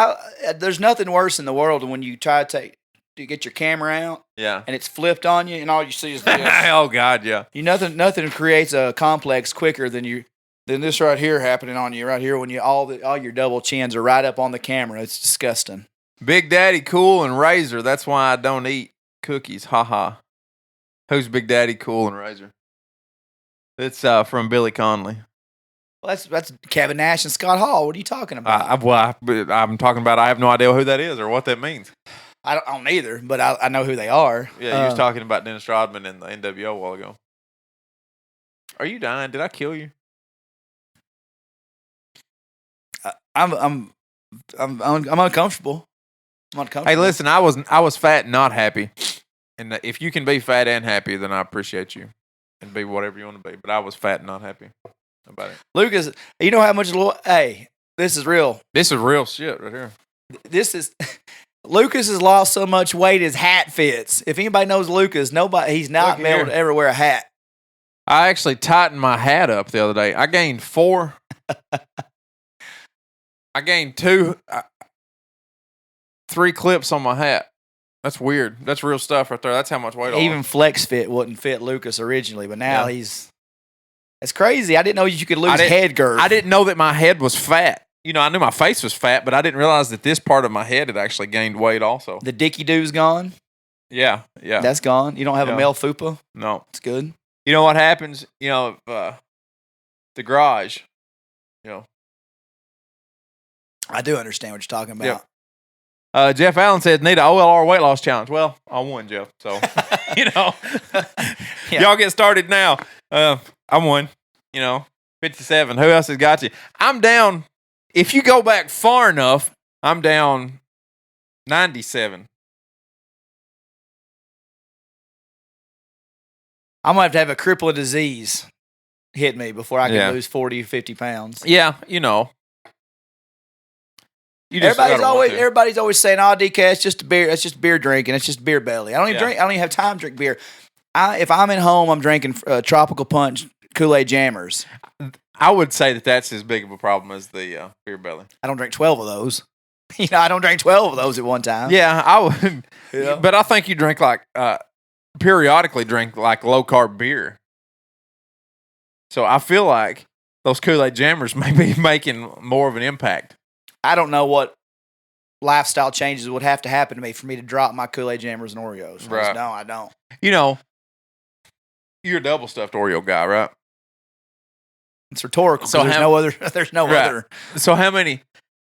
there's nothing worse in the world than when you try to get your camera out, Yeah. and it's flipped on you, and all you see is this. Oh God, yeah. Nothing creates a complex quicker than this right here happening on you right here when all your double chins are right up on the camera. It's disgusting. Big Daddy Cool and Razor. That's why I don't eat cookies. Ha ha. Who's Big Daddy Cool and Razor? It's from Billy Connolly. Well, that's Kevin Nash and Scott Hall. What are you talking about? I'm talking about. I have no idea who that is or what that means. I don't either, but I know who they are. Yeah, you was talking about Dennis Rodman and the NWO a while ago. Are you dying? Did I kill you? I'm uncomfortable. I'm uncomfortable. Hey, listen, I was fat and not happy, and if you can be fat and happy, then I appreciate you, and be whatever you want to be. But I was fat and not happy about it. Lucas, you know how much? Hey, this is real. This is real shit right here. This is. Lucas has lost so much weight his hat fits. If anybody knows Lucas, he's not been able to ever wear a hat. I actually tightened my hat up the other day. I gained 4. I gained 3 clips on my hat. That's weird. That's real stuff right there. That's how much weight I Even lost. Flex Fit wouldn't fit Lucas originally, but now it's crazy. I didn't know you could lose head girth. I didn't know that my head was fat. I knew my face was fat, but I didn't realize that this part of my head had actually gained weight also. The Dicky Doo's gone. Yeah. That's gone. You don't have a male fupa? No. It's good. You know what happens? The garage, I do understand what you're talking about. Yep. Jeff Allen said, need an OLR weight loss challenge. Well, I won, Jeff. So, y'all get started now. I won, 57. Who else has got you? I'm down. If you go back far enough, I'm down 97. I'm going to have a crippling disease hit me before I can lose 40 or 50 pounds. Yeah, Everybody's always saying, "Oh, DK, it's just beer. It's just beer drinking. It's just beer belly." I don't even drink. I don't even have time to drink beer. If I'm at home, I'm drinking tropical punch Kool-Aid jammers. I would say that's as big of a problem as the beer belly. I don't drink 12 of those. I don't drink 12 of those at one time. Yeah, I would. Yeah. But I think you drink periodically drink like low carb beer. So I feel like those Kool-Aid jammers may be making more of an impact. I don't know what lifestyle changes would have to happen to me for me to drop my Kool-Aid jammers and Oreos. Right. No, I don't. You're a double stuffed Oreo guy, right? It's rhetorical. So there's no other. So how many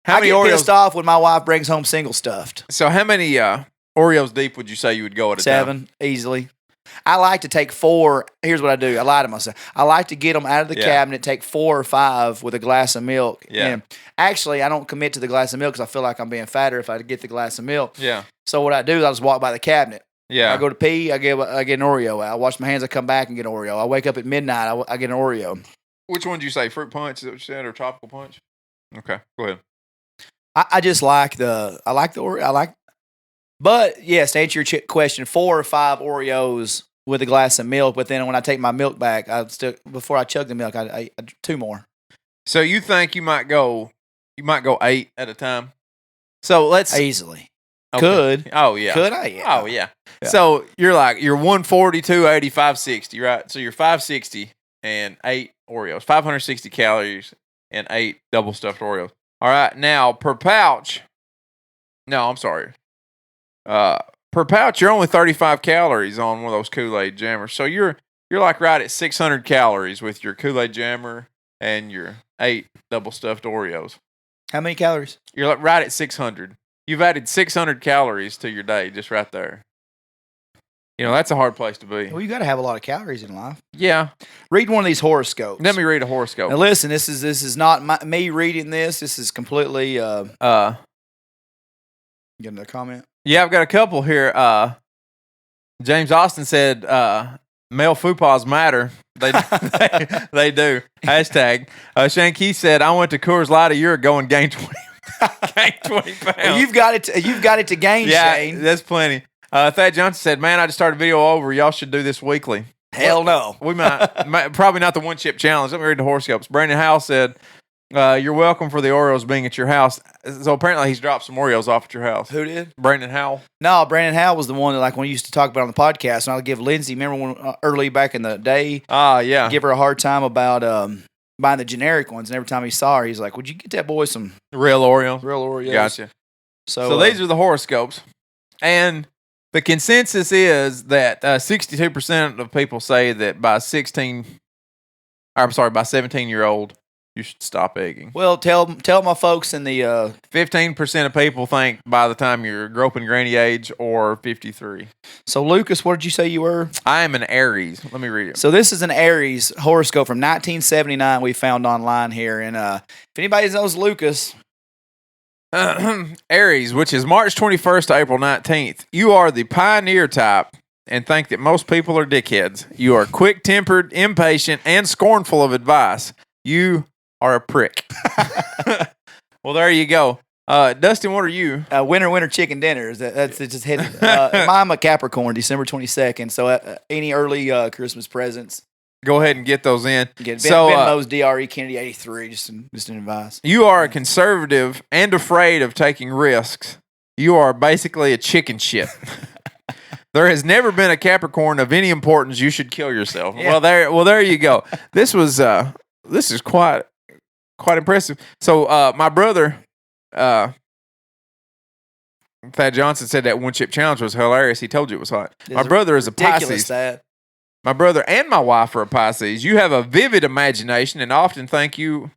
I get Oreos? Pissed off when my wife brings home single stuffed. So how many Oreos deep would you say you would go at a time? 7, easily. I like to take 4. Here's what I do. I lie to myself. I like to get them out of the cabinet, take 4 or 5 with a glass of milk. Yeah. And actually, I don't commit to the glass of milk because I feel like I'm being fatter if I get the glass of milk. Yeah. So what I do is I just walk by the cabinet. Yeah. I go to pee. I get an Oreo out. I wash my hands. I come back and get an Oreo. I wake up at midnight. I get an Oreo. Which one did you say? Fruit punch? Is that what you said, or tropical punch? Okay, go ahead. I just like the Oreo. But yes, to answer your question, 4 or 5 Oreos with a glass of milk. But then when I take my milk back, before I chug the milk, I 2 more. So you think you might go 8 at a time? So let's easily. Okay. Could. Oh yeah. Could I? Yeah. Oh yeah. So you're 140, 280, 560, right? So you're 560 and 8 Oreos, 560 calories and 8 double stuffed Oreos. All right, now per pouch. No, I'm sorry. Per pouch, you're only 35 calories on one of those Kool-Aid jammers. So you're right at 600 calories with your Kool-Aid jammer and your 8 double stuffed Oreos. How many calories? You're right at 600. You've added 600 calories to your day just right there. That's a hard place to be. Well, you got to have a lot of calories in life. Yeah. Read one of these horoscopes. Let me read a horoscope. Now listen, this is not me reading this. This is completely. You got another comment? Yeah, I've got a couple here. James Austin said, "Male fupas matter. They do." Hashtag. Shane Keith said, "I went to Coors Light a year ago and gained 20 pounds." Well, you've got it to gain, yeah, Shane. That's plenty. Thad Johnson said, "Man, I just started a video over. Y'all should do this weekly." Hell no. We might probably not the one chip challenge. Let me read the horoscopes. Brandon Howell said, "You're welcome for the Oreos being at your house." So apparently he's dropped some Oreos off at your house. Who did? Brandon Howell. No, Brandon Howell was the one that when we used to talk about on the podcast, and I'll give Lindsay. Remember when early back in the day? Yeah. Give her a hard time about buying the generic ones, and every time he saw her, he's like, "Would you get that boy some real Oreos?" Real Oreos. Gotcha. So these are the horoscopes, and the consensus is that 62% of people say that by 17-year-old, you should stop egging. Well, tell my folks in the 15% of people think by the time you're groping granny age or 53. So Lucas, what did you say you were? I am an Aries. Let me read it. So this is an Aries horoscope from 1979 we found online here, and if anybody knows Lucas. Aries, which is March 21st to April 19th. You are the pioneer type and think that most people are dickheads. You are quick-tempered, impatient, and scornful of advice. You are a prick. Well, there you go. Dustin, what are you? Winter chicken dinners. That's just hit. I'm a Capricorn, December 22nd. So any early Christmas presents. Go ahead and get those in. Venmo's DRE Kennedy 83, just an advice. You are a conservative and afraid of taking risks. You are basically a chicken shit. There has never been a Capricorn of any importance. You should kill yourself. Yeah. Well, there you go. This is quite impressive. So, my brother, Thad Johnson said that one chip challenge was hilarious. He told you it was hot. My brother is a Pisces. My brother and my wife are a Pisces. You have a vivid imagination and often think you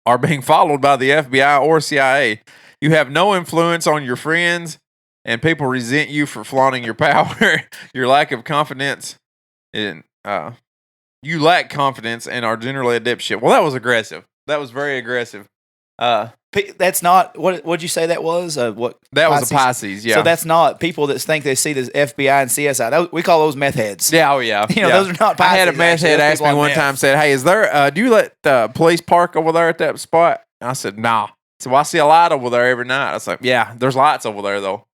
are being followed by the FBI or CIA. You have no influence on your friends, and people resent you for flaunting your power. Your lack of confidence in you lack confidence and are generally a dipshit. Well, that was aggressive. That was very aggressive. That's not what'd you say that was? What that was a Pisces, yeah. So that's not people that think they see the FBI and CSI. We call those meth heads. Yeah, oh yeah. Those are not Pisces. I had a meth head ask me one time, said, "Hey, is there? Do you let police park over there at that spot?" And I said, "Nah." So I see a light over there every night. I was like, "Yeah, there's lights over there though."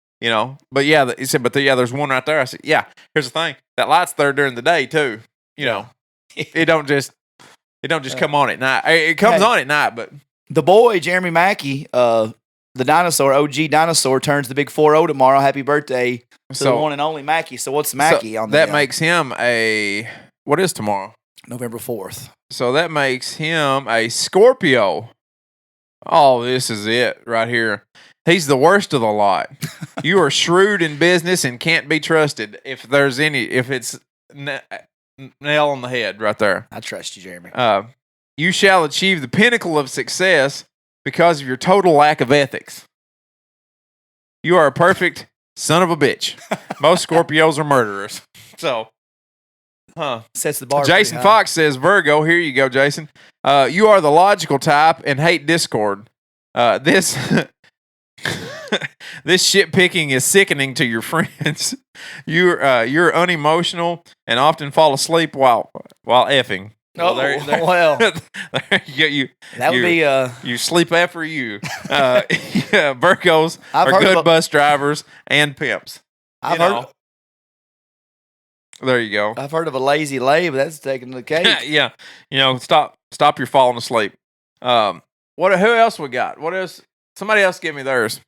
But yeah, he said, there's one right there. I said, "Yeah." Here's the thing: that light's there during the day too. It don't just come on at night. It comes on at night, but. The boy, Jeremy Mackey, the dinosaur, OG dinosaur, turns the big 4-0 tomorrow. Happy birthday to the one and only Mackey. So what's Mackey on that? That makes him what is tomorrow? November 4th. So that makes him a Scorpio. Oh, this is it right here. He's the worst of the lot. You are shrewd in business and can't be trusted. If it's nail on the head right there. I trust you, Jeremy. You shall achieve the pinnacle of success because of your total lack of ethics. You are a perfect son of a bitch. Most Scorpios are murderers. So, sets the bar. Jason Fox says, Virgo, here you go, Jason. You are the logical type and hate discord. This shit picking is sickening to your friends. You're unemotional and often fall asleep while effing. Well, there you that would be you sleep after you. Virgos are good bus drivers and pimps. There you go. I've heard of a lazy lay, but that's taking the cake. Yeah, stop your falling asleep. Who else we got? What else? Somebody else give me theirs.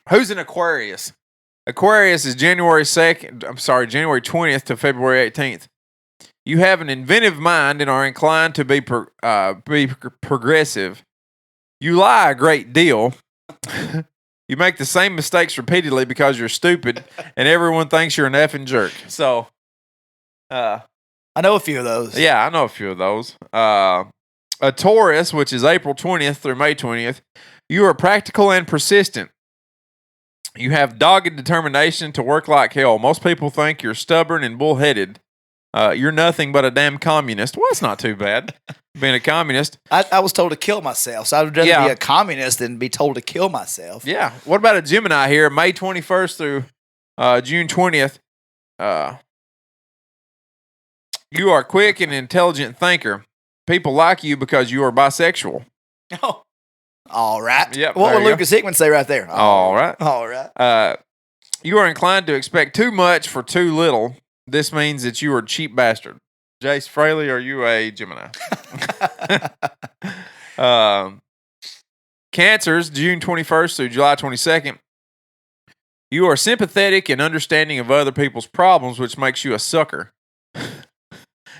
Who's an Aquarius? Aquarius is January 20th to February 18th. You have an inventive mind and are inclined to be progressive. You lie a great deal. You make the same mistakes repeatedly because you're stupid, and everyone thinks you're an effing jerk. So, I know a few of those. Yeah, I know a few of those. A Taurus, which is April 20th through May 20th, you are practical and persistent. You have dogged determination to work like hell. Most people think you're stubborn and bullheaded. You're nothing but a damn communist. Well, it's not too bad being a communist. I was told to kill myself, so I would rather be a communist than be told to kill myself. Yeah. What about a Gemini here? May 21st through June 20th. You are quick and intelligent thinker. People like you because you are bisexual. Oh, all right. Yep, what would Lucas Hickman say right there? All right. All right. You are inclined to expect too much for too little. This means that you are a cheap bastard. Jace Fraley, are you a Gemini? Cancers, June 21st through July 22nd. You are sympathetic and understanding of other people's problems, which makes you a sucker.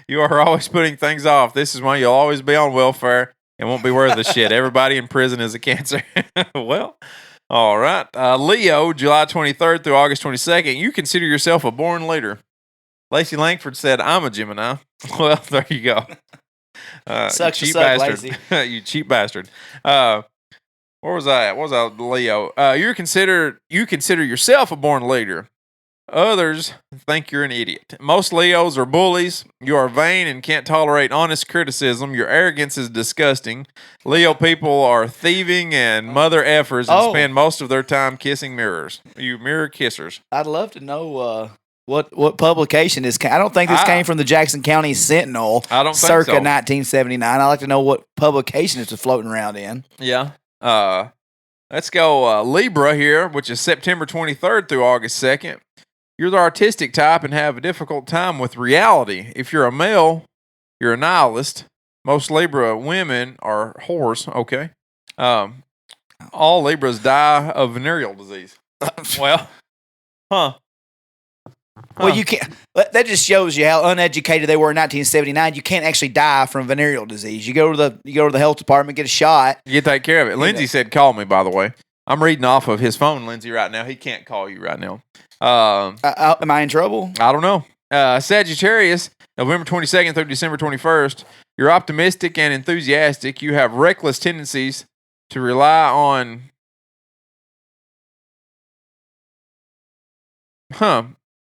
You are always putting things off. This is why you'll always be on welfare and won't be worth a shit. Everybody in prison is a Cancer. Well, all right. Leo, July 23rd through August 22nd. You consider yourself a born leader. Lacey Langford said, I'm a Gemini. Well, there you go. Sucks cheap to suck, bastard. You cheap bastard. Where was I at? What was I, Leo? You consider yourself a born leader. Others think you're an idiot. Most Leos are bullies. You are vain and can't tolerate honest criticism. Your arrogance is disgusting. Leo people are thieving and mother effers and spend most of their time kissing mirrors. You mirror kissers. I'd love to know what publication this came. I don't think this came from the Jackson County Sentinel. I don't think circa so. 1979. I'd like to know what publication it's floating around in. Yeah. Let's go Libra here, which is September 23rd through August 2nd. You're the artistic type and have a difficult time with reality. If you're a male, you're a nihilist. Most Libra women are whores. Okay. All Libras die of venereal disease. Well, Well, you can't. That just shows you how uneducated they were in 1979. You can't actually die from venereal disease. You go to the health department, get a shot. You take care of it. Lindsay said, "Call me." By the way, I'm reading off of his phone, Lindsay, right now. He can't call you right now. Am I in trouble? I don't know. Sagittarius, November 22nd through December 21st. You're optimistic and enthusiastic. You have reckless tendencies to rely on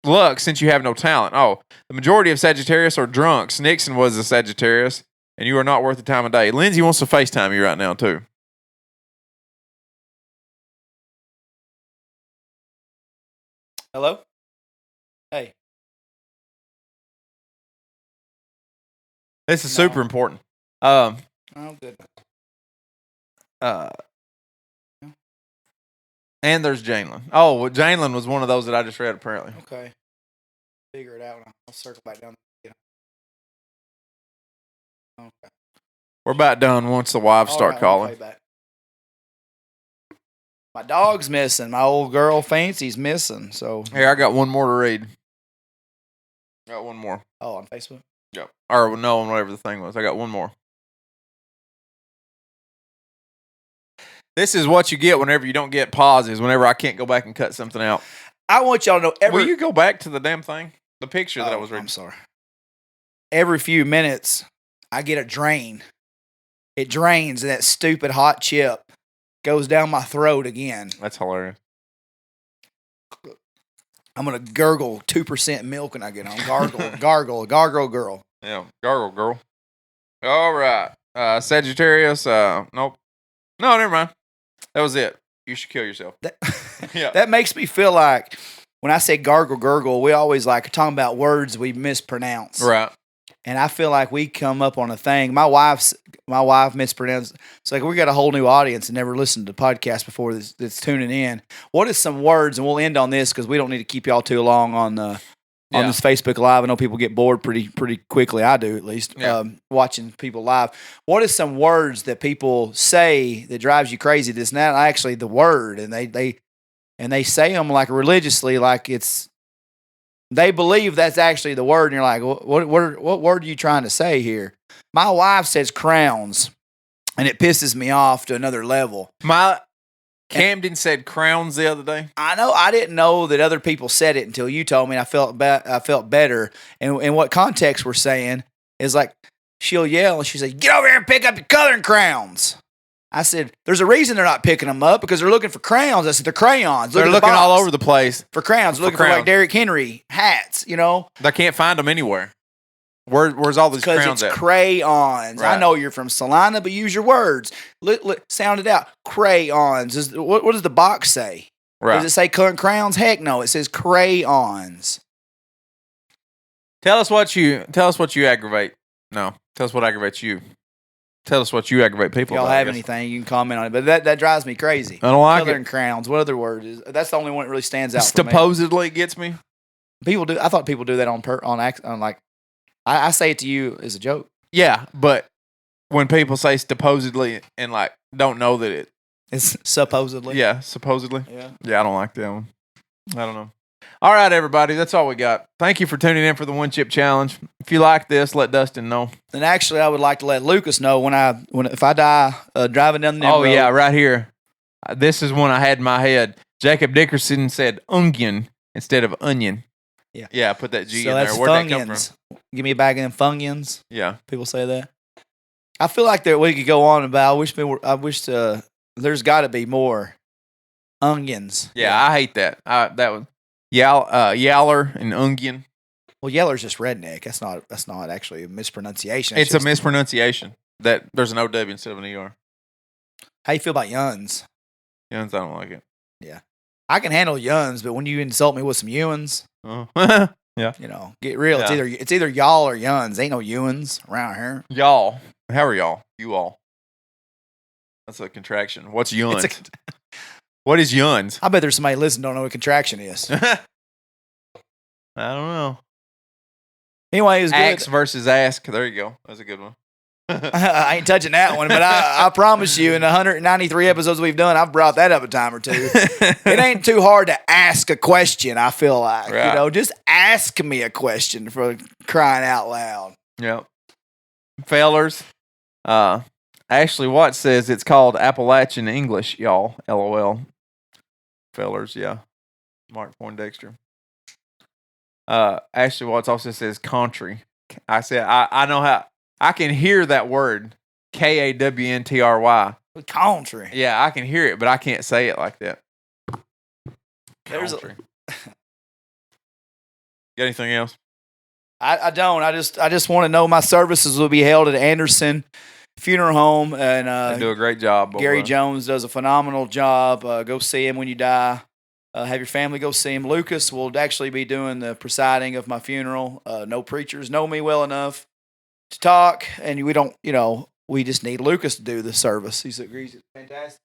luck since you have no talent. Oh, the majority of Sagittarius are drunks. Nixon was a Sagittarius, and you are not worth the time of day. Lindsay wants to FaceTime you right now, too. Hello? Hey. This is No. super important. Oh, good. And there's Janelyn. Oh, well, Janelyn was one of those that I just read, apparently. Okay. Figure it out. I'll circle back down. Okay. We're about done once the wives start All right, calling. I'll play back. My dog's missing. My old girl Fancy's missing. So Here, I got one more to read. Got one more. Oh, on Facebook? Yep. Or no, on whatever the thing was. I got one more. This is what you get whenever you don't get pauses, whenever I can't go back and cut something out. I want y'all to know Will you go back to the damn thing? The picture that I was reading. I'm sorry. Every few minutes, I get a drain. It drains, and that stupid hot chip goes down my throat again. That's hilarious. I'm going to gurgle 2% milk when I get home. Gargle, girl. Yeah, gargle girl. All right. Sagittarius, nope. No, never mind. That was it. You should kill yourself. Yeah. That makes me feel like when I say gurgle, we always like talking about words we mispronounce. Right. And I feel like we come up on a thing. My wife mispronounced. It's like we got a whole new audience and never listened to the podcast before that's tuning in. What is some words, and we'll end on this because we don't need to keep y'all too long on this Facebook Live. I know people get bored pretty quickly. I do, at least, watching people live. What is some words that people say that drives you crazy that's not actually the word, and they say them like religiously, like they believe that's actually the word, and you're like, what word are you trying to say here? My wife says crowns, and it pisses me off to another level. Camden said crowns the other day. I know. I didn't know that other people said it until you told me. And I felt better. And what context we're saying is like she'll yell and she says, "Get over here and pick up your coloring crowns." I said, "There's a reason they're not picking them up because they're looking for crayons." I said, "They're crayons. They're looking all over the place for crayons. They're looking for like Derrick Henry hats. You know, they can't find them anywhere. Where's all these crowns because it's at? crayons. Right. I know you're from Salina, but use your words. Sound it out. Crayons. What does the box say? Right. Does it say coloring crayons? Heck no. It says crayons. Tell us what you aggravate. No. Tell us what aggravates you. Tell us what you aggravate people If y'all about, have anything, you can comment on it. But that drives me crazy. I don't like coloring it. crayons. What other word is? That's the only one that really stands out for me. Supposedly gets me. People do. I thought people do that on like. I say it to you as a joke. Yeah, but when people say supposedly and like don't know that It's supposedly. Yeah, supposedly. Yeah. I don't like that one. I don't know. All right, everybody, that's all we got. Thank you for tuning in for the One Chip Challenge. If you like this, let Dustin know. And actually, I would like to let Lucas know if I die driving down the road. Oh yeah, right here. This is one I had in my head. Jacob Dickerson said onion instead of onion. Yeah, I put that G in there. Where'd that come from? Give me a bag of them Funyuns. Yeah. People say that. I feel like that we could go on about. I wish there's got to be more onions. Yeah, I hate that. That was Yaller and onion. Well, Yeller's just redneck. That's not actually a mispronunciation. It's a mispronunciation. That there's an OW instead of an ER. How you feel about yuns? Yuns, I don't like it. Yeah, I can handle yuns, but when you insult me with some Ewans, yeah, get real. Yeah. It's either y'all or yuns. Ain't no Ewans around here. Y'all. How are y'all? You all. That's a contraction. What's yuns? What is yuns? I bet there's somebody listening don't know what contraction is. I don't know. Anyway, it was good. Axe versus ask. There you go. That's a good one. I ain't touching that one, but I promise you, in the 193 episodes we've done, I've brought that up a time or two. It ain't too hard to ask a question, I feel like. Right. Just ask me a question for crying out loud. Yep. Fellers, Ashley Watts says it's called Appalachian English, y'all. LOL. Fellers, yeah. Mark Poindexter. Ashley Watts also says country. I said, I know how. I can hear that word, Kawntry. Country. Yeah, I can hear it, but I can't say it like that. There's Country. Got anything else? I don't. I just want to know my services will be held at Anderson Funeral Home, and They do a great job. Gary Jones does a phenomenal job. Go see him when you die. Have your family go see him. Lucas will actually be doing the presiding of my funeral. No preachers know me well enough to talk, and we don't. We just need Lucas to do the service. He's fantastic.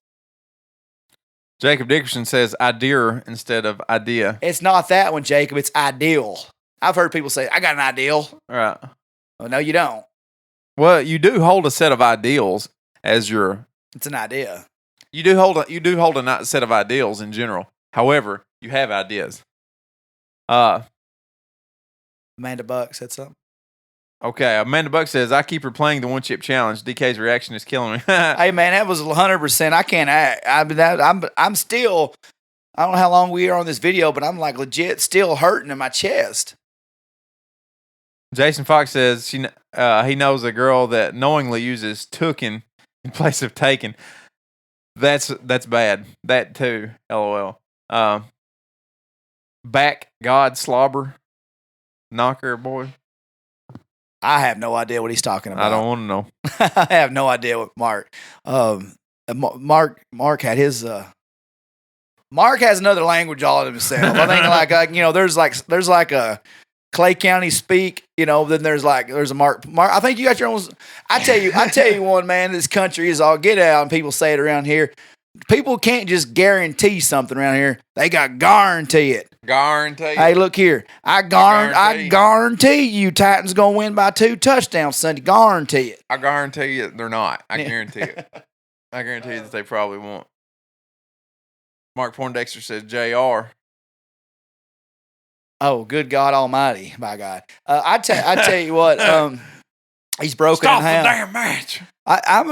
Jacob Dickerson says idea instead of idea. It's not that one, Jacob. It's ideal. I've heard people say, "I got an ideal." All right. Well, no, you don't. Well, you do hold a set of ideals as your. It's an idea. You do hold a set of ideals in general. However, you have ideas. Amanda Buck said something. Okay, Amanda Buck says, I keep replaying the one-chip challenge. DK's reaction is killing me. Hey, man, that was 100%. I can't act. I'm still, I don't know how long we are on this video, but I'm like legit still hurting in my chest. Jason Fox says he knows a girl that knowingly uses tooken in place of taken. That's bad. That too, LOL. Back God slobber knocker boy. I have no idea what he's talking about. I don't want to know. I have no idea what Mark had his. Mark has another language all of himself. I think there's like a Clay County speak. Then there's a Mark. I think you got your own. I tell you one, man. This country is all get out, and people say it around here. People can't just guarantee something around here. They got guarantee it. Guarantee. Hey, look here. I guarantee you Titans going to win by 2 touchdowns Sunday. Guarantee it. I guarantee you they're not. I guarantee it. I guarantee you that they probably won't. Mark Poindexter says JR. Oh, good God Almighty, my God. I tell you what, he's broken Stop in half. the damn match. I'm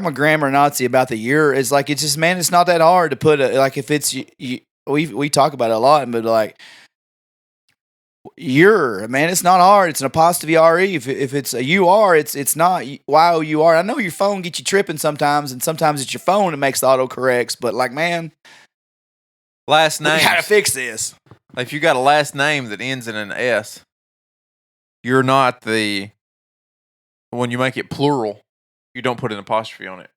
a grammar Nazi about the year. It's like, it's just, man, it's not that hard to put if it's, we talk about it a lot, but like, man, it's not hard. It's an apostrophe RE. If it's a UR, it's not YOUR. I know your phone gets you tripping sometimes, and sometimes it's your phone that makes the autocorrects, but like, man, last name. We gotta fix this. If you got a last name that ends in an S, you're not when you make it plural, you don't put an apostrophe on it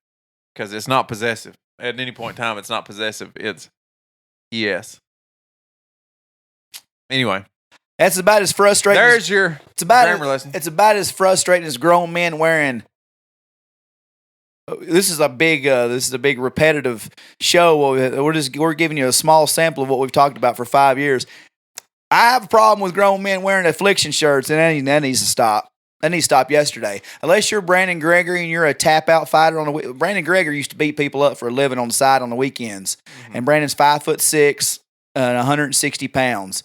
because it's not possessive. At any point in time, it's not possessive. It's ES. Anyway. That's about as frustrating. There's your grammar lesson. It's about as frustrating as grown men wearing. This is a big repetitive show. We're giving you a small sample of what we've talked about for 5 years. I have a problem with grown men wearing affliction shirts, and that needs to stop. That needs to stop yesterday. Unless you're Brandon Gregory and you're a tap out fighter Brandon Gregory used to beat people up for a living on the side on the weekends. Mm-hmm. And Brandon's 5'6" and 160 pounds.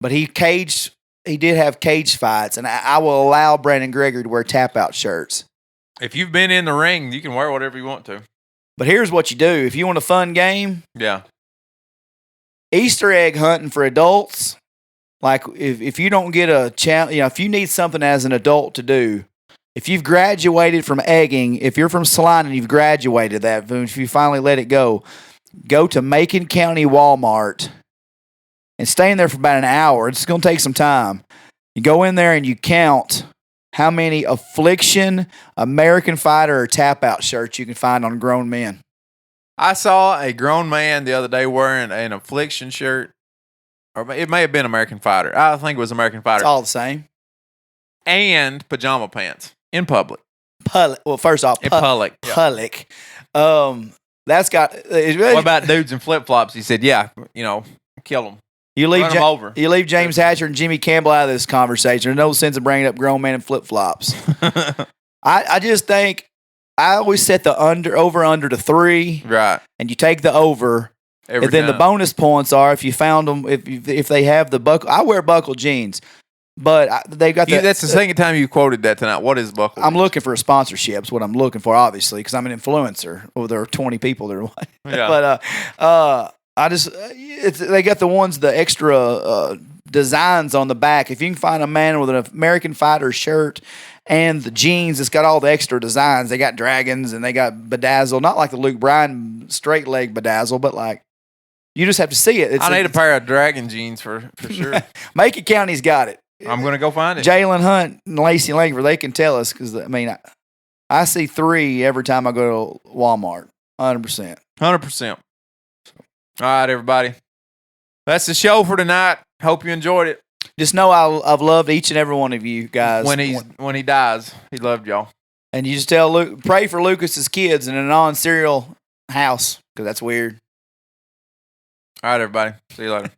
But he did have cage fights, and I will allow Brandon Gregory to wear tap out shirts. If you've been in the ring, you can wear whatever you want to. But here's what you do. If you want a fun game, yeah. Easter egg hunting for adults. Like if you don't get a challenge, if you need something as an adult to do, if you've graduated from egging, if you're from Salina and you've graduated that, if you finally let it go to Macon County Walmart and stay in there for about an hour. It's going to take some time. You go in there and you count how many Affliction, American Fighter, or Tap Out shirts you can find on grown men. I saw a grown man the other day wearing an Affliction shirt. Or it may have been American Fighter. I think it was American Fighter. It's all the same. And pajama pants in public. Well, first off, in public. Public. That's got. What about dudes in flip flops? He said, "Yeah, kill them. You leave Run them over. You leave James Hatcher and Jimmy Campbell out of this conversation. There's no sense of bringing up grown men in flip flops. I just think I always set the over under to 3. Right. And you take the over. Every and then time. the bonus points are if you found them, if they have the buckle. I wear buckle jeans, but they got the. That's the second time you quoted that tonight. What is buckle? I'm looking for a sponsorship. Is what I'm looking for, obviously, because I'm an influencer. Well, there are 20 people there. Yeah. But they got the ones, the extra designs on the back. If you can find a man with an American Fighter shirt And the jeans, it's got all the extra designs. They got dragons and they got bedazzle, not like the Luke Bryan straight leg bedazzle, but like you just have to see it. I need a pair of dragon jeans for sure. Macon County's got it. I'm going to go find it. Jalen Hunt and Lacey Langford, they can tell us because, I mean, I see 3 every time I go to Walmart. 100%. 100%. All right, everybody. That's the show for tonight. Hope you enjoyed it. Just know I've loved each and every one of you guys. When he dies, he loved y'all. And you just tell Luke, pray for Lucas's kids in a non-serial house because that's weird. All right, everybody. See you later.